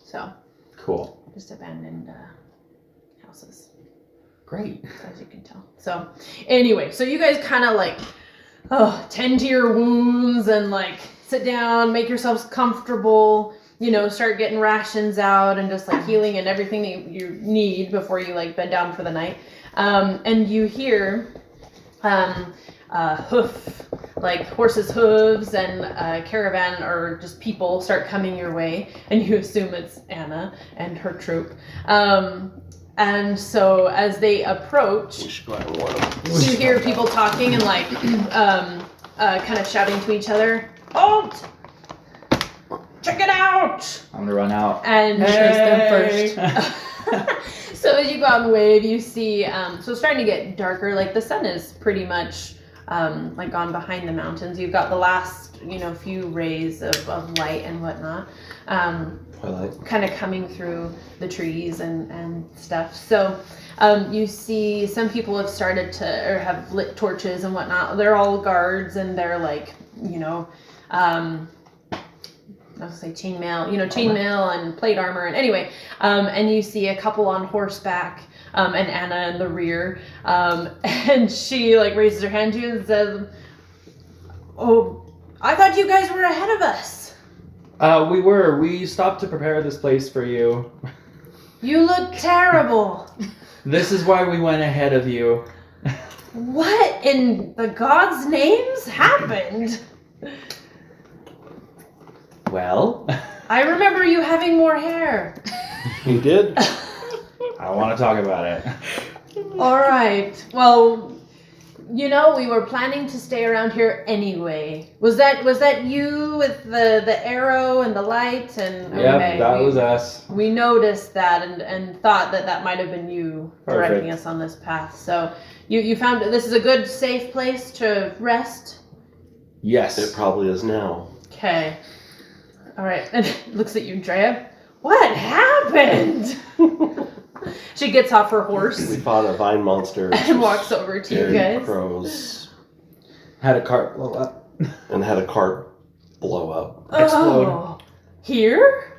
So Cool. just abandoned houses, Great. as you can tell. So anyway, so you guys kind of like tend to your wounds and like sit down, make yourselves comfortable, you know, start getting rations out and just like healing and everything that you need before you like bed down for the night. And you hear hoof, like horses' hooves and a caravan or just people start coming your way, and you assume it's Anna and her troop. And so as they approach, We should go out and warn them. you hear people talking and like kind of shouting to each other. Halt! Check it out! I'm gonna run out. And Hey! so as you go out and wave, you see, so it's starting to get darker. Like the sun is pretty much like gone behind the mountains. You've got the last, you know, few rays of light and whatnot. Twilight. Kind of coming through the trees and stuff. So you see some people have started to, or have lit torches and whatnot. They're all guards and they're like, you know, I was gonna say chainmail and plate armor, and anyway, and you see a couple on horseback, and Anna in the rear, and she like raises her hand to you and says, "Oh, I thought you guys were ahead of us." We stopped to prepare this place for you. You look terrible. This is why we went ahead of you. What in the gods' names happened? Well, I remember you having more hair. He did. I don't want to talk about it. All right. Well, you know, we were planning to stay around here anyway. Was that you with the arrow and the light and Yep, that was us. We noticed that and thought that might have been you directing Perfect. us on this path. So you found this is a good safe place to rest. Yes. It probably is now. Okay. All right. And looks at you, Drea. What happened? She gets off her We horse fought a vine monster and walks over to you and guys. crows Had a cart blow up. and had a cart blow up. Explode. Oh, here?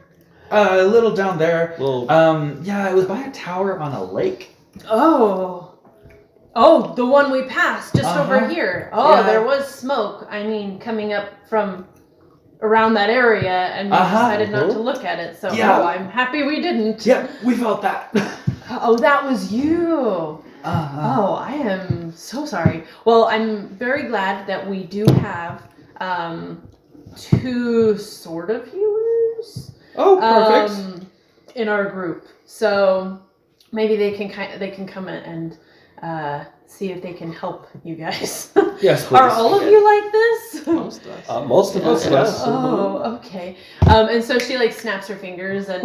A little down there. Well, Yeah, it was by a tower on a lake. Oh, the one we passed just over Uh-huh. here. Oh, Yeah. there was smoke. I mean, coming up from around that area, and we decided not to look at it. So, Yeah. I'm happy we didn't. Yeah, we felt that. Oh, that was you. Uh-huh. Oh, I am so sorry. Well, I'm very glad that we do have 2 sort of healers. Oh, perfect. In our group. So maybe they can come in and see if they can help you guys. Yes, please. Are all of you like this? Most of us. most of us, yes. Oh, okay. And so she like snaps her fingers, and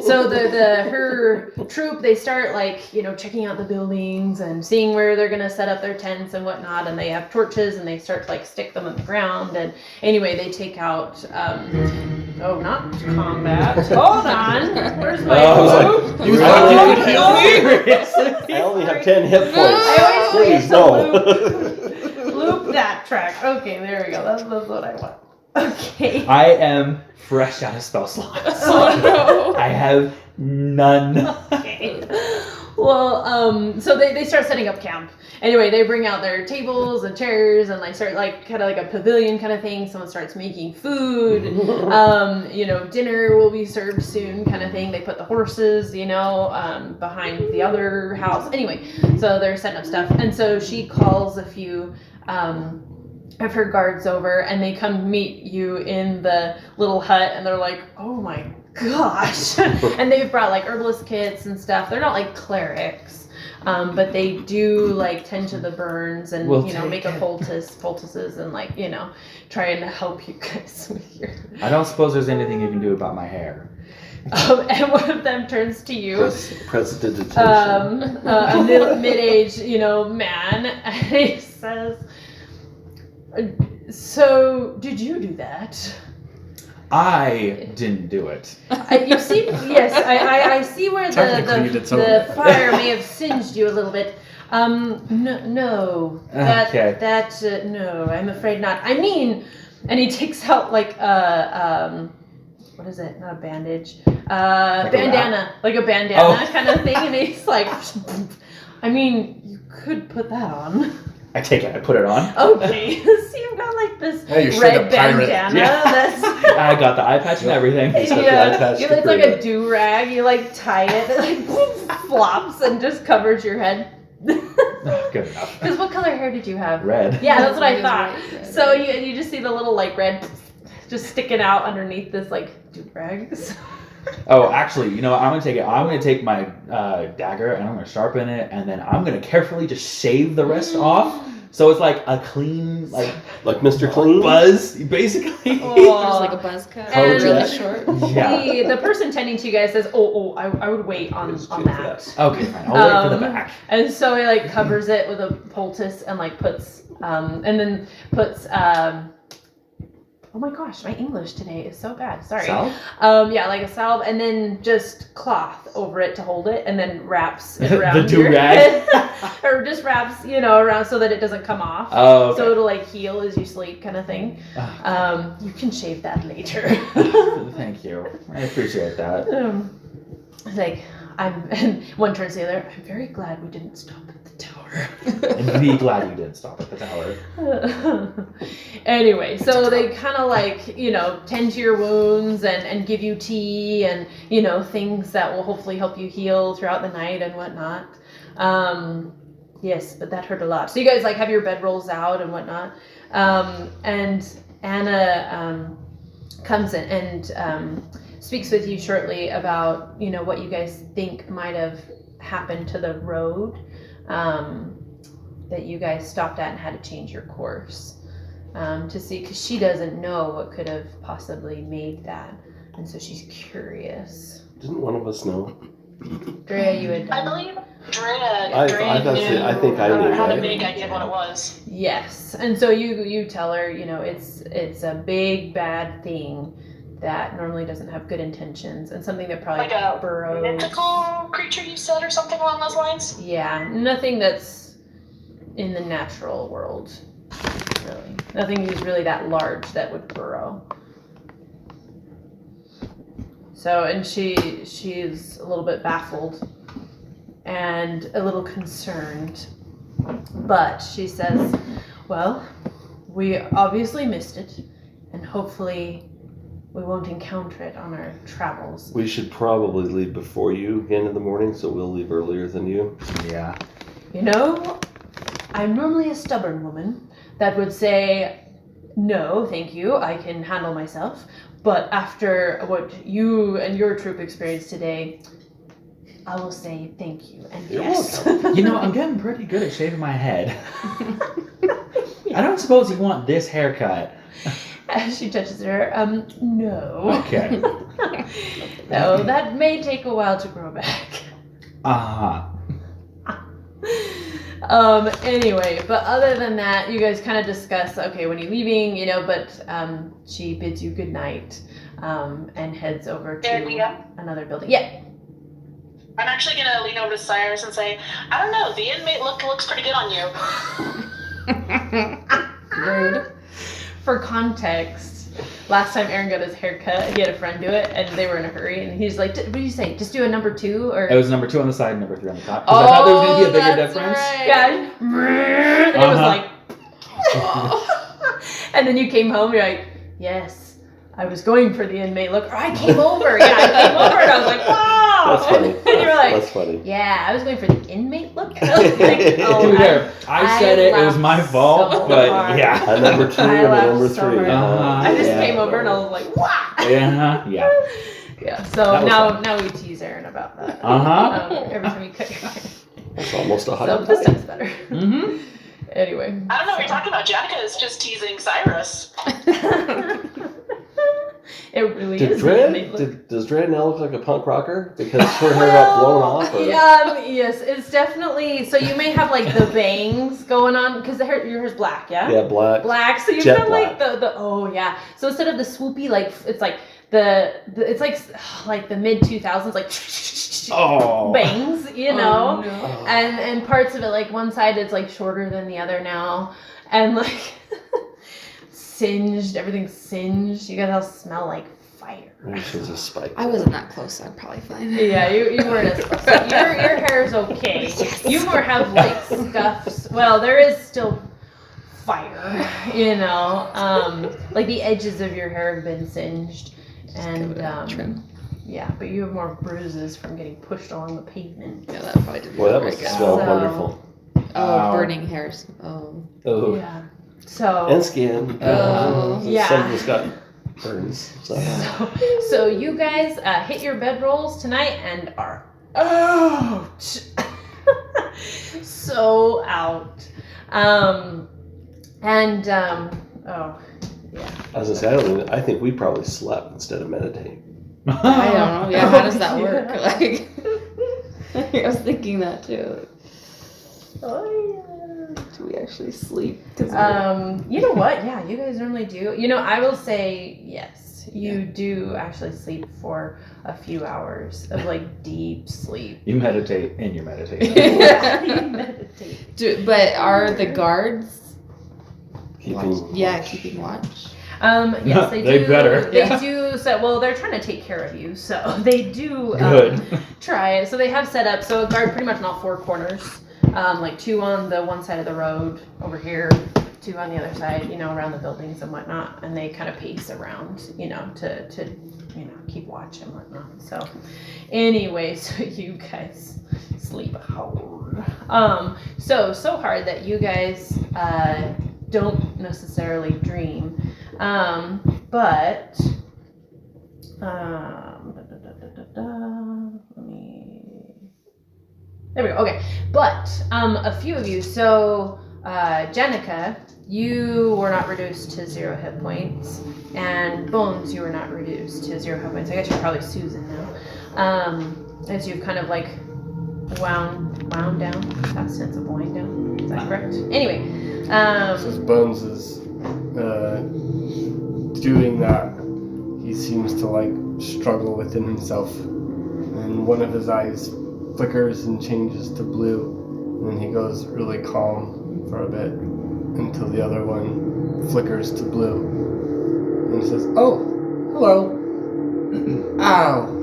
so her troop, they start like, you know, checking out the buildings and seeing where they're gonna set up their tents and whatnot, and they have torches and they start to like stick them in the ground, and anyway they take out not combat. Hold on, where's my I was like, loop? you Oh, thought you no. I only have 10 hit points. I always Please, forget no. Loop that track. Okay, there we go. That's what I want. Okay. I am fresh out of spell slots. Oh no. I have none. Okay. Well, so they start setting up camp. Anyway, they bring out their tables and chairs and like start like kind of like a pavilion kind of thing. Someone starts making food. You know, dinner will be served soon kind of thing. They put the horses, you know, behind the other house. Anyway, so they're setting up stuff. And so she calls a few of her guards over, and they come meet you in the little hut, and they're like, oh my gosh. And they've brought like herbalist kits and stuff. They're not like clerics, but they do like tend to the burns and We'll you know, make take a it. poultices and like, you know, trying to help you guys with your I don't suppose there's anything you can do about my hair. and one of them turns to you, Prestidigitation. a mid-aged, you know, man, and he says, so did you do that? I didn't do it. You see, yes, I see where Technically, you did some of the it. fire may have singed you a little bit. No, Okay. no, I'm afraid not. I mean, and he takes out like what is it? Not a bandage, bandana, like a bandana kind of thing, and he's like, I mean, you could put that on. I take it. I put it on. Okay, so you've got like this Yeah, you're straight red up pirate. bandana Yeah. that's. I got the eye patch and everything. He's got the eye Yeah, patch you, to it's like prove a it. do-rag. You like tie it, it like flops and just covers your head. Good enough. Because what color hair did you have? Red. Yeah, that's what I Red is thought. right, red, So red. you just see the little like red just sticking out underneath this like do-rags. Oh, actually, you know what? I'm gonna take it. I'm gonna take my dagger and I'm gonna sharpen it, and then I'm gonna carefully just shave the rest off. So it's like a clean, like Like Mr. Clean? buzz, basically. Just like a buzz cut, And- really short. Yeah. The person tending to you guys says, I would wait on It's that. good for that. Okay, fine. I'll wait for the back. And so he like covers it with a poultice and like puts and then puts oh my gosh, my English today is so bad. Sorry. Salve? Yeah, like a salve, and then just cloth over it to hold it, and then wraps it around The your do-rag? head. Or just wraps, you know, around so that it doesn't come off. Oh, okay. So it'll like heal as you sleep, kind of thing. You can shave that later. Thank you. I appreciate that. It's like and one turns to the other. I'm very glad we didn't stop at the tower. tower. And be glad you didn't stop at the tower. Anyway, so they kind of like, you know, tend to your wounds and give you tea and, you know, things that will hopefully help you heal throughout the night and whatnot. Yes, but that hurt a lot. So you guys like have your bedrolls out and whatnot. And Anna comes in and speaks with you shortly about, you know, what you guys think might have happened to the road that you guys stopped at and had to change your course to see, because she doesn't know what could have possibly made that, and so she's curious. Didn't one of us know? Drea, you had I done. believe Drea I think I knew, had a right? vague idea of what it was. Yes, and so you tell her, you know, it's a big bad thing that normally doesn't have good intentions, and something that probably Like a burrows. mythical creature, you said, or something along those lines? Yeah, nothing that's in the natural world, really. Nothing is really that large that would burrow. So, and she's a little bit baffled and a little concerned, but she says, well, we obviously missed it, and hopefully we won't encounter it on our travels. We should probably leave before you again in the morning, so we'll leave earlier than you. Yeah. You know, I'm normally a stubborn woman that would say, no, thank you, I can handle myself. But after what you and your troop experienced today, I will say thank you and You're yes. You know, I'm getting pretty good at shaving my head. I don't suppose you want this haircut. As she touches her, no. Okay. No, that may take a while to grow back. Uh-huh. Anyway, but other than that, you guys kind of discuss, okay, when you're leaving, you know, but she bids you good night and heads over to Yeah. another building. Yeah. I'm actually gonna lean over to Cyrus and say, I don't know, the inmate looks pretty good on you. Rude. For context, last time Aaron got his hair cut, he had a friend do it, and they were in a hurry, and he's like, what did you say? Just do a number 2? Or It was number 2 on the side and number 3 on the top. Because I thought there was going to be a bigger difference. Right. Yeah. And it was like, and then you came home, you're like, yes, I was going for the inmate look. Or I came over. Yeah, I came over, and I was like, wow. That's funny. And you were like, That's funny. yeah, I was going for the inmate look. I was like, To be fair, I said it was my laughed fault, so but hard. yeah. A number 2 I and a laughed number so 3. hard. I just Yeah. came over and I was like, wow. Yeah. Yeah, so That was now we tease Aaron about that. Uh-huh. Every time you cut your hair. That's almost a high So this time's better. Mm-hmm. Anyway. I don't know what you're talking about. Janica is just teasing Cyrus. It really Did is. does Dre now look like a punk rocker because her hair got blown off? Or? Yes, it's definitely. So you may have like the bangs going on because your hair's black, yeah. Yeah, black. Black. So you've Jet got like black. the oh yeah. So instead of the swoopy, like it's like the it's like the mid 2000s like Oh. bangs, you know. Oh, no. And parts of it, like one side is like shorter than the other now, and like singed, everything's singed. You guys all smell like fire. Maybe she's a spike. I wasn't that close, so I'm probably fine. Yeah, you weren't as close. Your hair is okay. You more have like scuffs. Well, there is still fire, you know. Like the edges of your hair have been singed, and Trim. yeah, but you have more bruises from getting pushed along the pavement. Yeah, that probably didn't Boy, that very must good. smell So- wonderful. Oh, burning hairs. Oh. Oh, Yeah. So. and skin. Yeah. Some of us got burns. So. So you guys hit your bedrolls tonight and are out. So out. Oh yeah. I was gonna say, I think we probably slept instead of meditating. I don't know. Yeah, how does that work? Like, I was thinking that too. Oh Do we actually sleep? 'Cause yeah. You know what? Yeah, you guys normally do. You know, I will say yes. You do actually sleep for a few hours of like deep sleep. You meditate in your meditation. Yeah, you meditate. but are the guards Keeping keeping watch? Yes, they do. They better. They do. So, well, they're trying to take care of you, so they do Good. try it. So they have set up. So a guard pretty much in all 4 corners like 2 on the one side of the road over here, 2 on the other side, around the buildings and whatnot. And they kind of pace around, to keep watch and whatnot. So anyway, so you guys sleep hard. So hard that you guys don't necessarily dream. But there we go. Okay. But a few of you, so Jenica, you were not reduced to 0 hit points, and Bones, you were not reduced to 0 hit points. I guess you're probably Susan now. As you've kind of like wound down, past tense of wind down. Is that correct? Anyway. As Bones is doing that, he seems to like struggle within himself, and one of his eyes flickers and changes to blue, and then he goes really calm for a bit until the other one flickers to blue, and he says, "Oh, hello." Ow.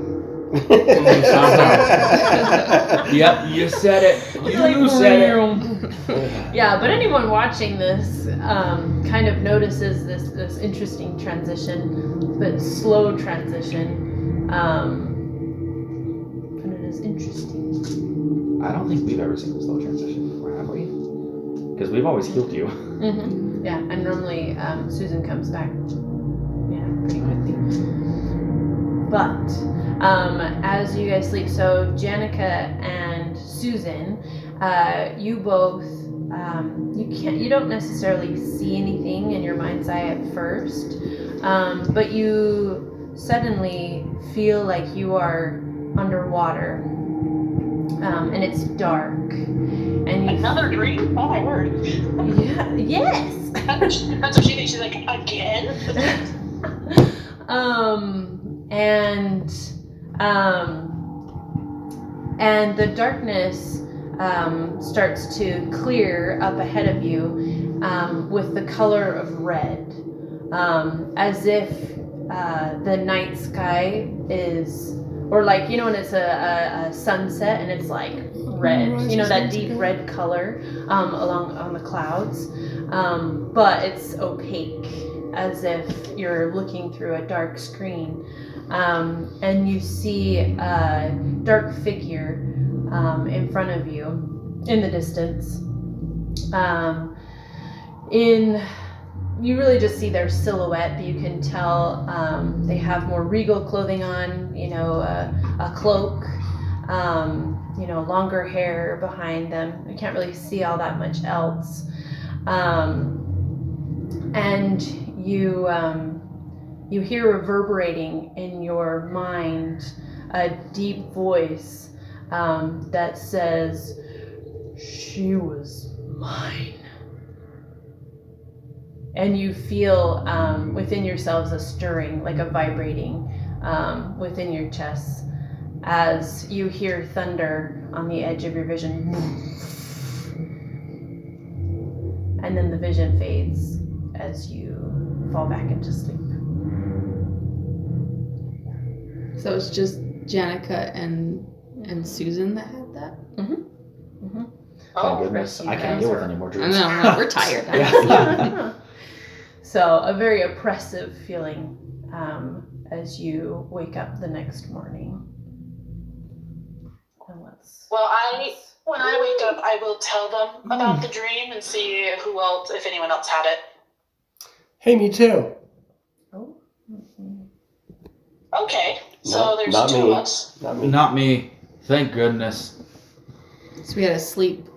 And then he shuts down. Yep, you said it. You said it. Yeah, but anyone watching this kind of notices this interesting transition, but slow transition. And it is interesting. I don't think we've ever seen a slow transition before, have we? Because we've always healed you. Mm-hmm. Yeah, and normally Susan comes back, pretty quickly. But as you guys sleep, so Jenica and Susan, you both, you don't necessarily see anything in your mind's eye at first, but you suddenly feel like you are underwater, and it's dark. And you Another dream? Oh my word. Yeah, yes. That's what she thinks. She's like, again? And the darkness starts to clear up ahead of you with the color of red, as if the night sky is, or like, when it's a sunset and it's like red, that deep red color along on the clouds, but it's opaque, as if you're looking through a dark screen. And you see a dark figure in front of you in the distance. You really just see their silhouette, but you can tell they have more regal clothing on, a cloak, longer hair behind them. You can't really see all that much else. And you hear reverberating in your mind a deep voice that says, "She was mine." And you feel within yourselves a stirring, like a vibrating within your chests, as you hear thunder on the edge of your vision. And then the vision fades as you fall back into sleep. So it's just Jenica and Susan that had that? Thank goodness. I can't deal with any more I dreams. know, we're tired. So a very oppressive feeling as you wake up the next morning. And Well, when I wake up, I will tell them about the dream and see who else, if anyone else had it. Hey, me too. Oh. Okay, so No, there's not 2 me. of us. Not me. Not me. Thank goodness. So we had to sleep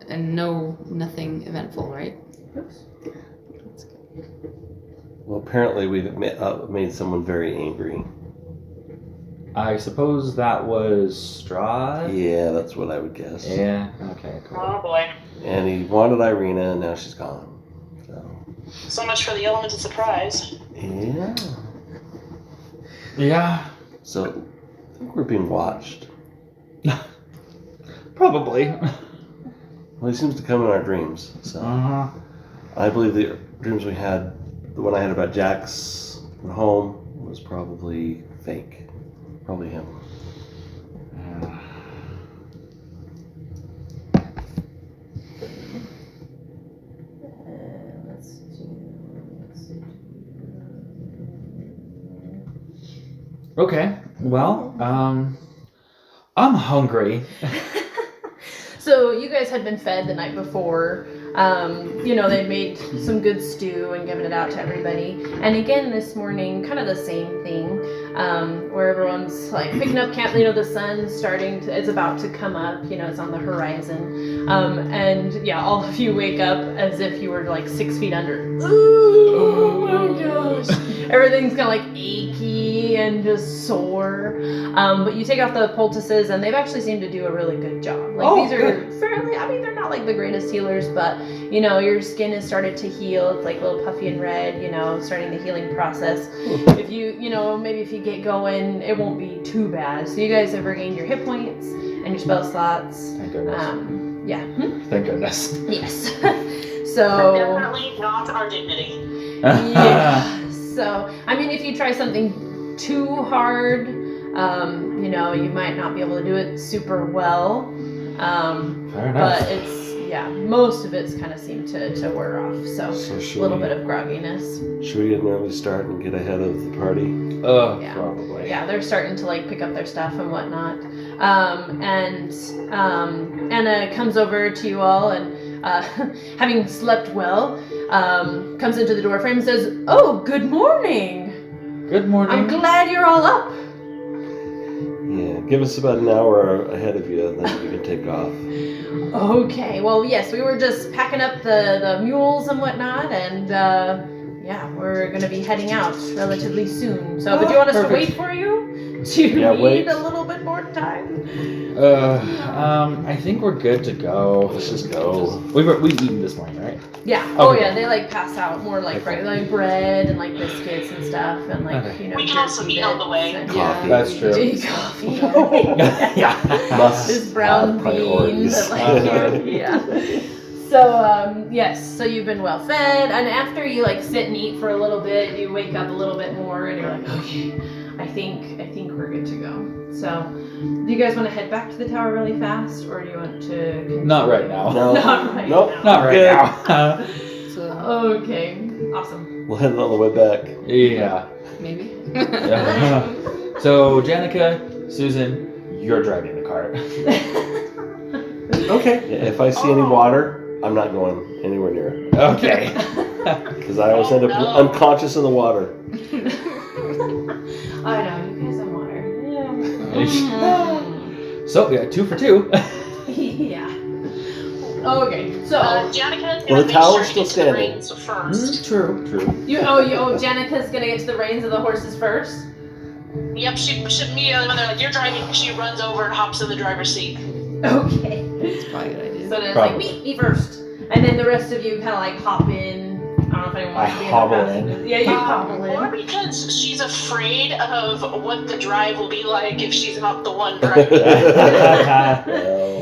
and nothing eventful, right? Well, apparently we've made someone very angry. I suppose that was Strahd? Yeah, that's what I would guess. Yeah, okay, cool. Oh boy. And he wanted Irina, and now she's gone. So much for the element of surprise. Yeah. Yeah, So I think we're being watched. probably. Well, he seems to come in our dreams. So I believe the dreams we had, the one I had about Jack's home, was probably fake. Probably him. Okay. Well, I'm hungry. So you guys had been fed the night before. They made some good stew and given it out to everybody. And again this morning, kind of the same thing, where everyone's like picking up camp. The sun's it's about to come up. It's on the horizon. And yeah, all of you wake up as if you were like 6 feet under. Oh my gosh! Everything's kind of like achy and just sore. But you take off the poultices, and they've actually seemed to do a really good job. These are fairly, they're not like the greatest healers, but your skin has started to heal. It's like a little puffy and red, starting the healing process. If you, maybe if you get going, it won't be too bad. So you guys have regained your hit points and your spell slots. Thank goodness. Yeah. Thank goodness. Yes. But So. definitely not our dignity. Yeah. So, if you try something too hard, you might not be able to do it super well. Fair enough. But most of it's kind of seemed to wear off. So a little bit of grogginess. Should we get an early start and get ahead of the party? Yeah. Probably. Yeah, they're starting to like pick up their stuff and whatnot. And Anna comes over to you all and having slept well, comes into the doorframe and says, "Oh, good morning. Good morning. I'm glad you're all up." Yeah, give us about an hour ahead of you, and then you can take off. Okay, well, yes, we were just packing up the mules and whatnot, and we're going to be heading out relatively soon. So, but do you want us to wait for you? Do you need wait. a little bit more time? I think we're good to go. Let's just go. We've eaten this morning, right? Yeah. Oh, Okay. yeah, they like pass out more like bread and like biscuits and stuff, and like, Okay. We can also jerky eat on the bits way. and- Coffee. That's true. Coffee. Yeah. Must This brown have beans. priorities. That, yeah. So, yes, so you've been well fed, and after you like sit and eat for a little bit, you wake up a little bit more, and you're like, okay, I think we're good to go. So, do you guys want to head back to the tower really fast, or do you want to continue? Not right now. No. Not right Nope. now. Not right Good. now. Okay, awesome. We'll head on the way back. Yeah. Maybe. So, Janica, Susan, you're driving the cart. Okay. Yeah, if I see any water, I'm not going anywhere near it. Okay. Because I always end up no. unconscious in the water. I know, you guys have water. So, yeah, 2 for 2. Yeah. Okay, so Janica's Well, gonna the make tower's sure still to get to the standing. reins first. True. Janica's gonna get to the reins of the horses first. Yep, she immediately when they're like, "You're driving," she runs over and hops in the driver's seat. Okay. It's probably a good idea. So then it's Probably. like me first, and then the rest of you kind of like hop in. I don't know if anyone wants to be in the hobble passenger. Yeah, you hobble Or in. because she's afraid of what the drive will be like if she's not the one driving. Well,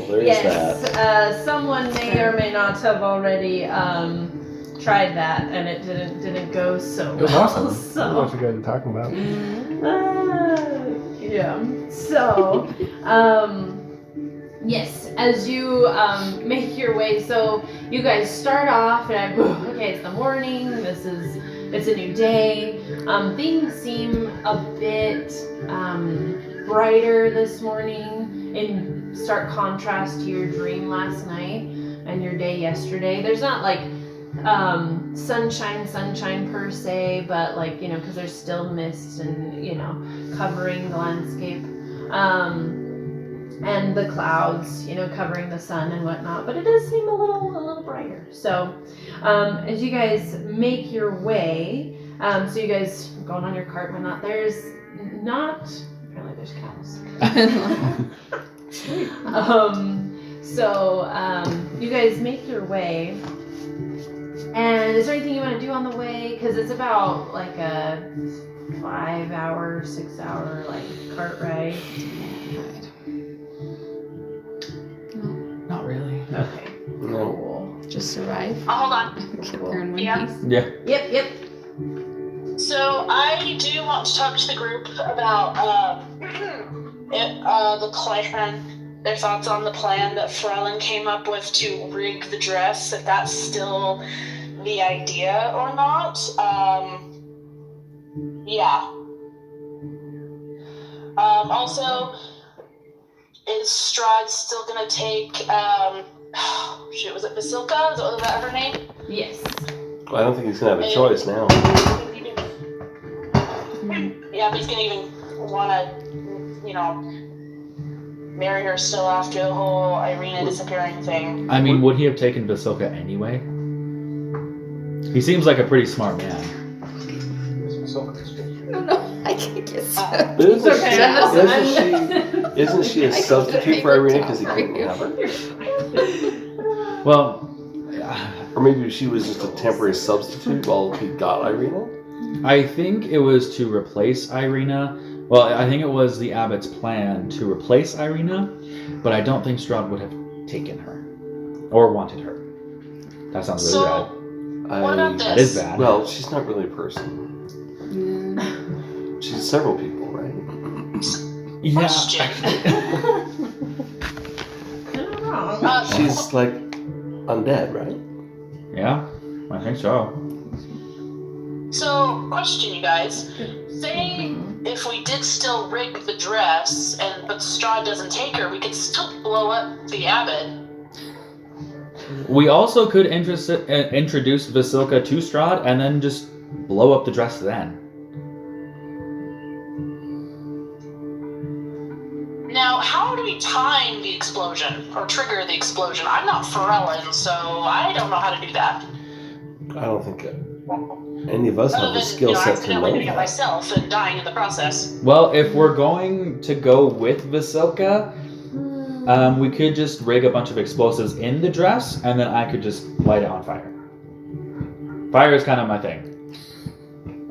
there is Yes, that. someone may or may not have already tried that, and it didn't go so It was well. awesome. I don't know what So you guys are talking about. yeah. So yes, as you make your way, so you guys start off and okay, it's the morning. It's a new day. Things seem a bit brighter this morning in stark contrast to your dream last night and your day yesterday. There's not like sunshine per se, but like, because there's still mist and, covering the landscape. And the clouds, covering the sun and whatnot, but it does seem a little brighter. So, as you guys make your way, so you guys going on your cart and whatnot, apparently there's cows. You guys make your way, and is there anything you want to do on the way? Because it's about like a 5-hour, 6-hour like cart ride. Not really. Okay. No. Cool. Just survive. Oh, hold on. Get there in one Yeah. piece. Yeah. Yep. So I do want to talk to the group about the plan, their thoughts on the plan that Frelin came up with to rig the dress, if that's still the idea or not. Yeah. Also, is Strahd still gonna take, shoot, was it Vallaki? Was that her name? Yes. Well, I don't think he's gonna have a choice now. Yeah, but he's gonna even wanna, marry her still after the whole Irina disappearing thing. I mean, would he have taken Vallaki anyway? He seems like a pretty smart man. No, I can't get stuck. But isn't, Okay, isn't she a I substitute for couldn't Irina make because he the couldn't top have her? Well, Or maybe she was just a temporary substitute while he got Irina? I think it was to replace Irina. Well, I think it was the abbot's plan to replace Irina, but I don't think Strahd would have taken her or wanted her. That sounds really bad. What about this? That is bad. Well, she's not really a person. She's several people, right? Yeah. Question. She's like undead, right? Yeah, I think so. So, question, you guys. Say if we did still rig the dress, but Strahd doesn't take her, we could still blow up the abbot. We also could introduce Vallaki to Strahd and then just blow up the dress then. Now, how do we time the explosion or trigger the explosion? I'm not Pharrellin, so I don't know how to do that. I don't think any of us have Other the than, skill set to accidentally know doing it that. myself and dying in the process. Well, if we're going to go with Vallaki, we could just rig a bunch of explosives in the dress, and then I could just light it on fire. Fire is kind of my thing,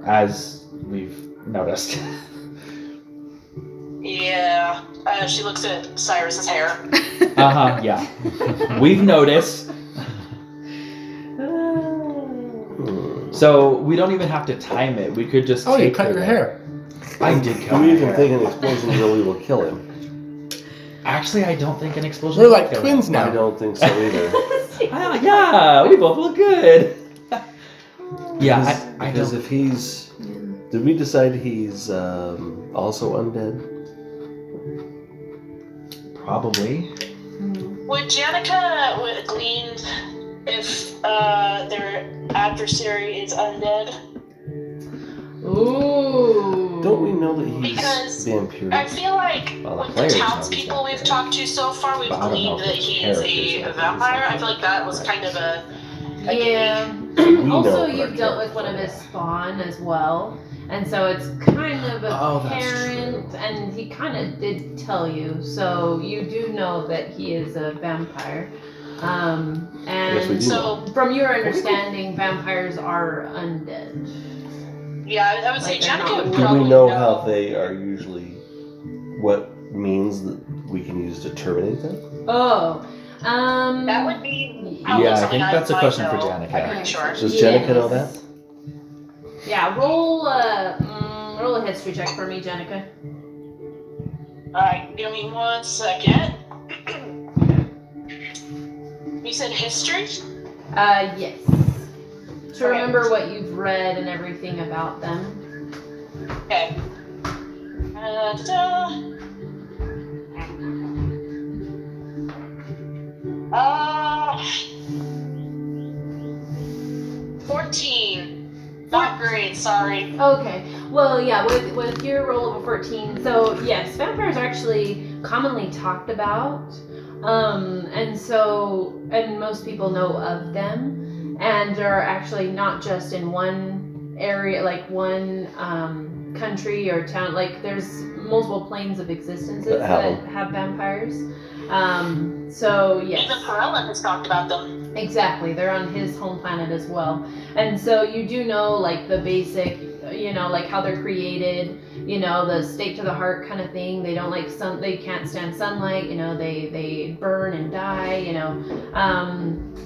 as we've noticed. Yeah. She looks at Cyrus's hair. Yeah. We've noticed. So we don't even have to time it. We could just Oh, you take cut the- your hair. I did cut Do my we even hair. think an explosion really will kill him? Actually, I don't think an explosion We're will like kill twins him. I now. don't think so either. Yeah, we both look good. Yeah, I Because don't. if he's... Did we decide he's also undead? Probably. Would Janica would glean if their adversary is undead? Ooh. Don't we know that he's Because vampiric? I feel like Well, the with the players know townspeople he's we've talked to so far, we've But I don't know gleaned if that the he is characters a know vampire. he's I feel like that was kind of a Yeah. know Also, what our you've dealt with one of his spawn as well, and so it's kind of Oh, that's apparent. And he kind of did tell you, so you do know that he is a vampire. Yes, we And do. so. from your understanding, vampires are undead. Yeah, I would say Like, they're Janica not would Do probably we know how they are usually... What means that we can use to terminate them? Oh, That would be. probably Yeah, I something think that's a might question for know. Janica. I'm pretty sure. Does Jenica know that? Yeah, roll a history check for me, Jenica. Alright, give me 1 second. You said history? Yes. To Okay. remember what you've read and everything about them. Okay. Ta-da. 14. Not great, sorry. Okay. Well, yeah, with your roll of a 14, so yes, vampires are actually commonly talked about. And most people know of them, and are actually not just in one area, like one country or town. Like there's multiple planes of existences That have that have vampires. So yes. Even Pharrellin has talked about them. Exactly, they're on his home planet as well. And so you do know like the basic, like how they're created, the stake to the heart kind of thing. They don't like they can't stand sunlight, they burn and die,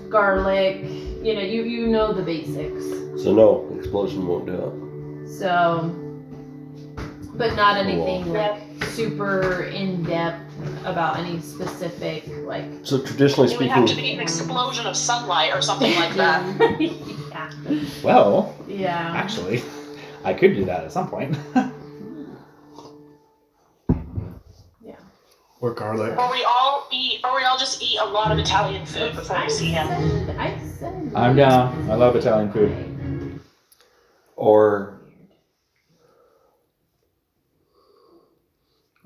garlic, you know the basics. So no, explosion won't do it. So, but not anything like super in-depth about any specific like. So traditionally It would have to speaking, be an explosion of sunlight or something like that. Yeah. Well, Yeah. actually, I could do that at some point. Or garlic. Or we all just eat a lot of Italian food before we see him. I said. I'm down. I love Italian food. Or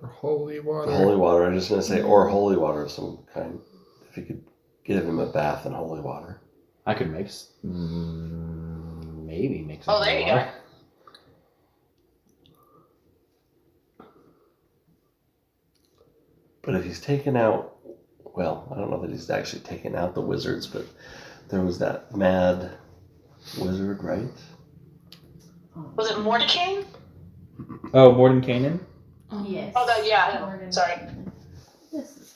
Holy water. holy water. I'm just gonna say, or holy water of some kind. If you could give him a bath in holy water. I could maybe make some. Oh, there you go. But if he's taken out, well, I don't know that he's actually taken out the wizards, but there was that mad wizard, right? Was it Mordecai? Oh, Morden Kanan? Yes. Oh, sorry. This is.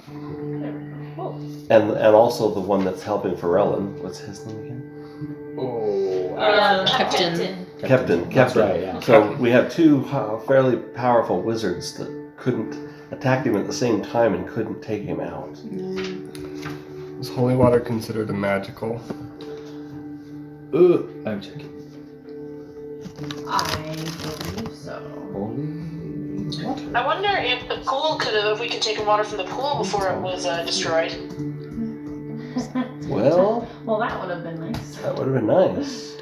There we go. Whoa. And also the one that's helping Pharrellin. What's his name again? Oh, Captain. Captain. That's right, yeah. So we have two fairly powerful wizards that couldn't attack him at the same time and couldn't take him out. Is holy water considered a magical? Ooh, I'm checking. I believe so. Holy water. I wonder if the pool if we could take water from the pool before it was destroyed. Well, Well, that would have been nice. that would have been nice.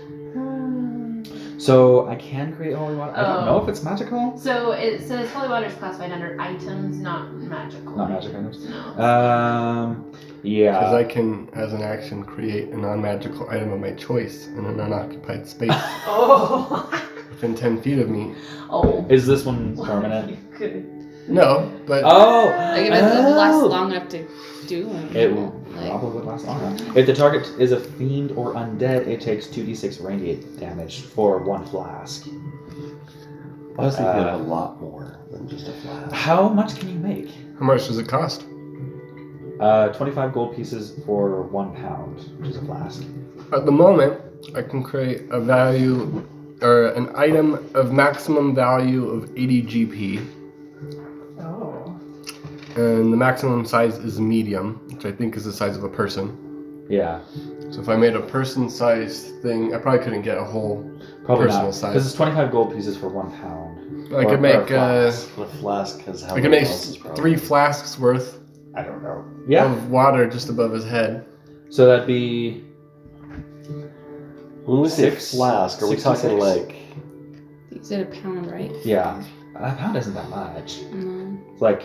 So I can create holy water. I don't Oh. know if it's magical. So it says holy water is classified under items, not magical. Not magic items. No. Yeah. Because I can, as an action, create a non-magical item of my choice in an unoccupied space Oh. within 10 feet of me. Oh. Is this one permanent? You could. No, but Oh. Like if it lasts long enough to do It will like, probably last longer. If the target is a fiend or undead, it takes 2d6 radiant damage for 1 flask. I was thinking of a lot more than just a flask. How much can you make? how much does it cost? 25 gold pieces for 1 pound, which is a flask. At the moment, I can create a value or an item of maximum value of 80 GP, Oh. and the maximum size is medium, which I think is the size of a person. Yeah, So if I made a person-sized thing, I probably couldn't get a whole. probably Personal not. size. Because it's 25 gold pieces for 1 pound. I could make a flask has how I could many make ounces, probably? 3 flasks worth I don't know. Yeah, of water just above his head. so that'd be When we say 6, flask, are we 66? talking like? you said a pound, right? yeah. A pound isn't that much. No. It's like,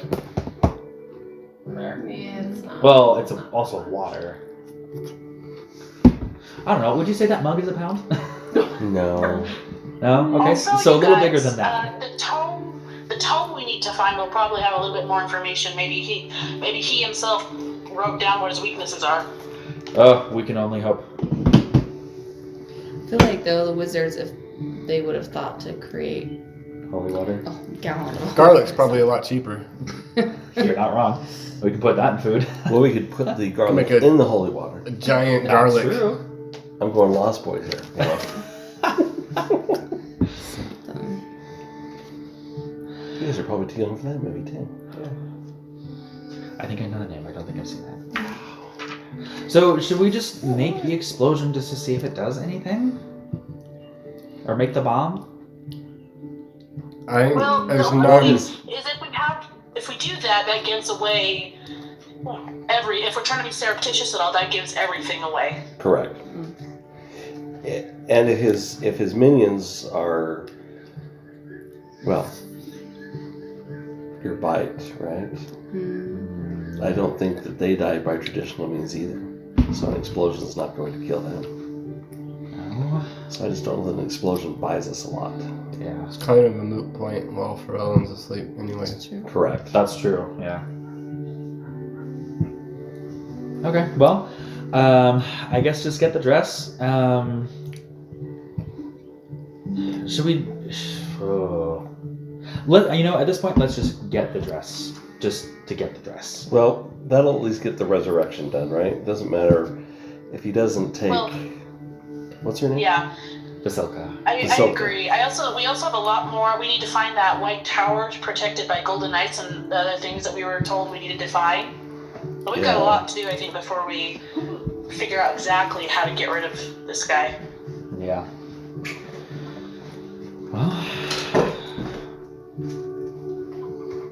Yeah, it's not. well, it's also water. I don't know. Would you say that mug is a pound? No. No. Okay. Also, So a you little guys, bigger than that. The tome we need to find will probably have a little bit more information. Maybe he himself wrote down what his weaknesses are. Oh, we can only hope. I feel like though the wizards, if they would have thought to create Holy water. a gallon of Garlic's probably a lot cheaper. You're not wrong. We can put that in food. Well, we could put the garlic Make a- in the holy water. A giant That's garlic. true. I'm going Lost Boys here. You know? You guys are probably too young for that movie too. I think I know the name. I don't think I've seen that. So should we just make the explosion just to see if it does anything, or make the bomb? Well, There's the no. only thing is if we do that, that gives away if we're trying to be surreptitious at all, that gives everything away. Correct. And if his minions are, well, your bite, right? I don't think that they die by traditional means either. So an explosion is not going to kill them. No. So I just don't know that an explosion buys us a lot. Yeah, It's kind of a moot point while Pharrellin's asleep anyway. That's true. Correct. that's true. Yeah. Okay. Well, I guess just get the dress. Should we? At this point, let's just get the dress. Just to get the dress. Well, that'll at least get the resurrection done, right? It doesn't matter if he doesn't take. Well, what's her name? Yeah, Basilka. I So- agree. We also have a lot more. We need to find that white tower protected by golden knights and the other things that we were told we needed to find. But we've got a Yeah. lot to do, I think, before we figure out exactly how to get rid of this guy. Yeah. Well.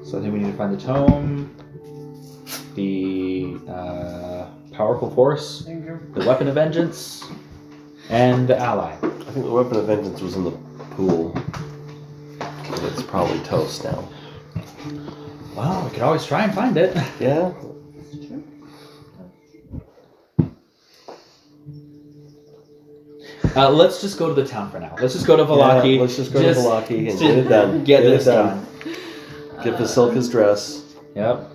So I think we need to find the tome, the powerful force, the weapon of vengeance, and the ally. I think the weapon of vengeance was in the pool. And it's probably toast now. Well, we could always try and find it. Yeah? Let's just go to the town for now. Let's just go to Vallaki. Yeah, let's just go to Vallaki and get it done. Get it this done. done. Get Vasilka's dress. Yep.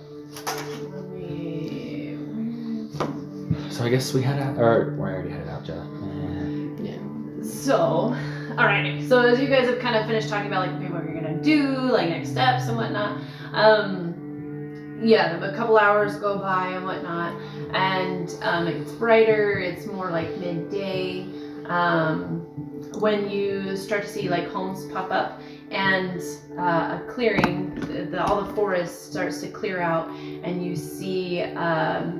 So I guess we head out, or we already headed out, Jeff. So, alright. So as you guys have kind of finished talking about like what you're gonna do, like next steps and whatnot, yeah, a couple hours go by and whatnot, and it gets brighter. It's more like midday. When you start to see like homes pop up and a clearing, all the forest starts to clear out, and you see a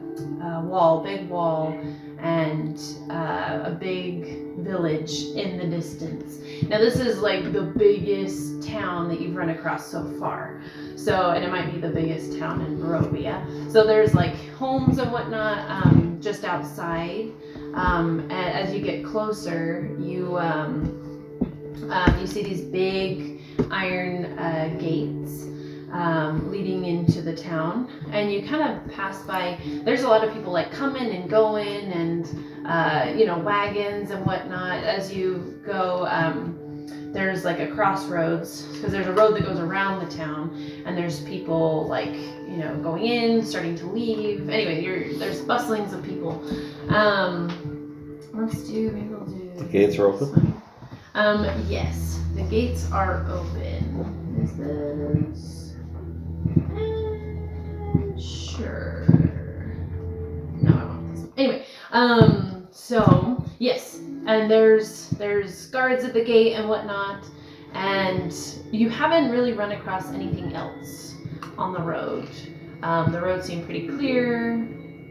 big wall, and a big village in the distance. Now this is like the biggest town that you've run across so far. So, and it might be the biggest town in Barovia. So there's like homes and whatnot just outside. And as you get closer, you see these big iron gates leading into the town, and you kind of pass by. There's a lot of people like coming and going, and wagons and whatnot. As you go, there's like a crossroads, because there's a road that goes around the town, and there's people like going in, starting to leave. Anyway, there's bustlings of people. We'll do The gates are open? yes, the gates are open. Is this? Sure. No, I want this one. Anyway, so yes, and there's guards at the gate and whatnot, and you haven't really run across anything else on the road. The road seemed pretty clear.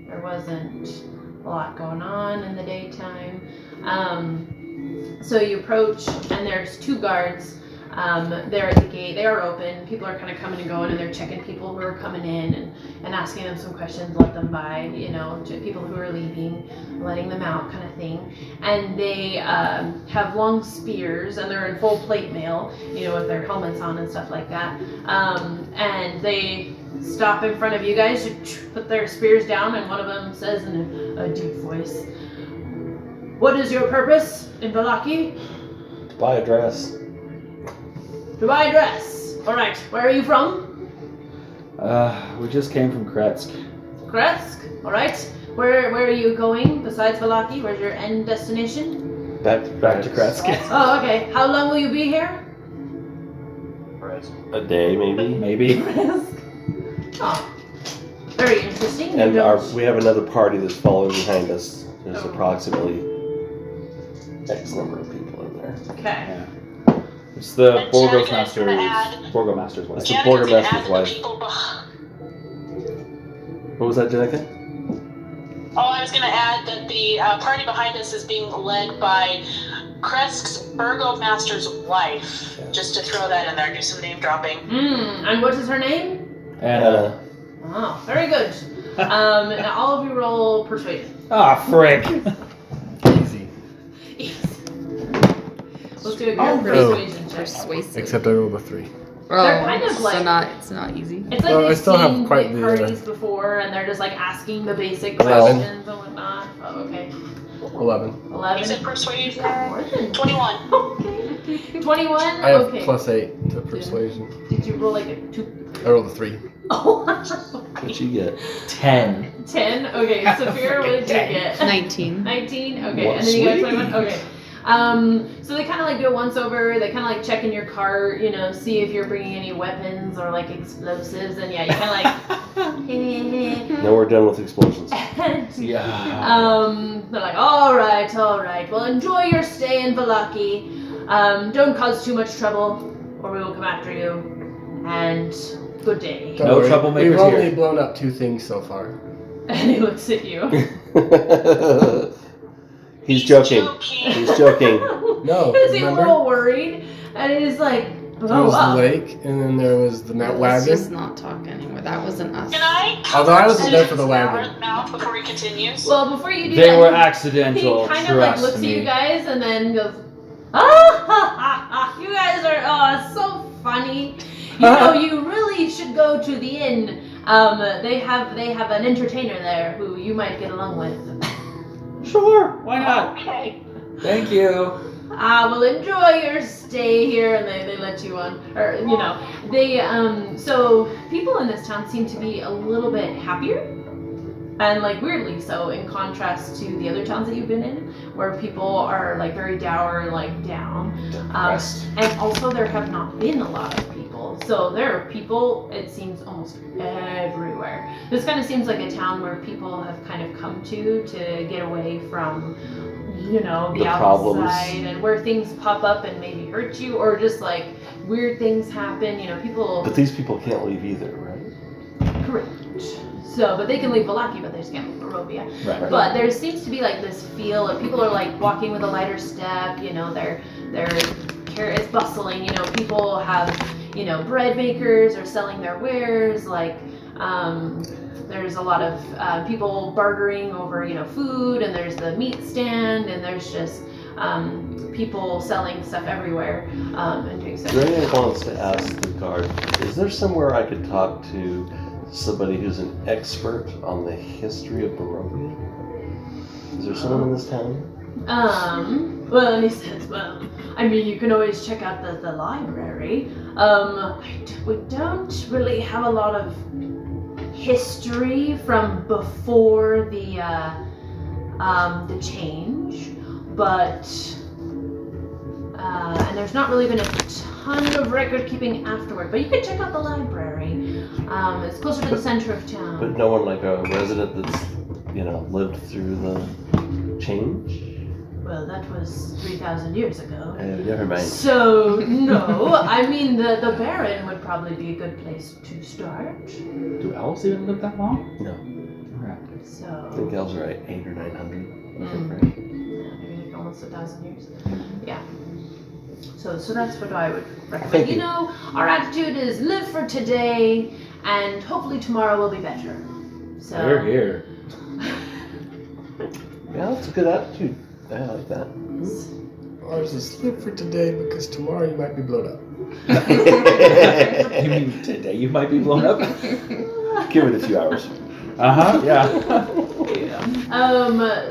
There wasn't a lot going on in the daytime. So you approach, and there's two guards. They're at the gate. They are open. People are kind of coming and going, and they're checking people who are coming in and asking them some questions, let them by, to people who are leaving, letting them out kind of thing. And they have long spears, and they're in full plate mail, with their helmets on and stuff like that. And they stop in front of you guys, put their spears down, and one of them says in a deep voice, "What is your purpose in Vallaki?" To buy a dress. To buy a dress. All right. Where are you from? We just came from Kretsk. Kretsk. All right. Where are you going besides Vallaki? Where's your end destination? Back to Kretsk. Oh, okay. How long will you be here? A day, maybe. Maybe. Oh, very interesting. And we have another party that's following behind us. There's approximately X number of people in there. Okay. Yeah. It's the And Janica's Burgomaster's wife. It's the Janica's Burgomaster's gonna add wife. the people What was that, Jenica? Oh, I was going to add that the party behind us is being led by Kresk's Burgomaster's wife. Just to throw that in there, do some name dropping. And what is her name? And Oh, very good. Now all of you roll persuasion. frick. Easy. Let's do a group persuasion check. Persuasive. Except I rolled a 3. They're kind of like- it's not easy. It's like Well, I they've still have seen quite big the- parties before, and they're just like asking the basic 11. questions and whatnot. Oh, okay. 11. 11. You said persuasion? More than 21. Okay. 21? I have Okay. +8 to persuasion. Did you roll like a 2? I rolled a 3. Oh, What'd you get? 10. 10? Okay, Saphira, what did you get? 19. 19? Okay, What? and then you got Sweet. 21? Okay. So they kind of like do a once over, they kind of like check in your cart, see if you're bringing any weapons or like explosives, and yeah, you kind of like, Now we're done with explosions. and, Yeah. they're like, all right, well, enjoy your stay in Vallaki. Don't cause too much trouble, or we will come after you, and good day. Don't No worry, troublemakers We've only here. blown up 2 things so far. And he looks at you. He's joking. He's joking. No, Is he a remember? little worried? And he's like, There was the lake, and then there was the Let's wagon. just not talk anymore. That wasn't us. Can I Although I wasn't there for the mouth wagon. before he continues? Well, before you do They that, were he accidental. kind of like trust looks me. at you guys and then goes, ah, you guys are so funny. You know, you really should go to the inn. They have an entertainer there who you might get along with. Sure, why not? Okay. Thank you. Well, enjoy your stay here, and they let you on. Or, you know, they, so people in this town seem to be a little bit happier. And, like, weirdly so, in contrast to the other towns that you've been in, where people are, like, very dour and, like, down. Depressed. And also there have not been a lot of people. So there are people, it seems, almost everywhere. This kind of seems like a town where people have kind of come to get away from, you know, the The outside problems. and where things pop up and maybe hurt you, or just like weird things happen. You know, people. But these people can't leave either, right? Correct. So, but they can leave Vallaki, but they just can't leave Barovia. Right. But there seems to be like this feel of people are like walking with a lighter step. You know, it's bustling. You know, people have, you know, bread makers are selling their wares. Like, there's a lot of people bartering over, you know, food, and there's the meat stand, and there's just people selling stuff everywhere and doing stuff. Ray wants to ask the guard, is there somewhere I could talk to somebody who's an expert on the history of Barovia? Is there someone in this town? Well, and he says, well, I mean, you can always check out the library. We don't really have a lot of history from before the change, but and there's not really been a ton of record keeping afterward. But you can check out the library. It's closer to the center of town. But no one like a resident that's, you know, lived through the change? Well, that was 3,000 years ago. Never mind. So, no, I mean, the Baron would probably be a good place to start. Do elves even live that long? No. Alright. I So, think elves are like 800 or 900. I think, right? yeah, maybe like almost 1,000 years. Yeah. So that's what I would recommend. Thank You you. know, our attitude is live for today, and hopefully tomorrow will be better. So, We're here. Yeah, that's a good attitude. I like that. Ours is live for today because tomorrow you might be blown up. You mean today you might be blown up? Give it a few hours. Yeah.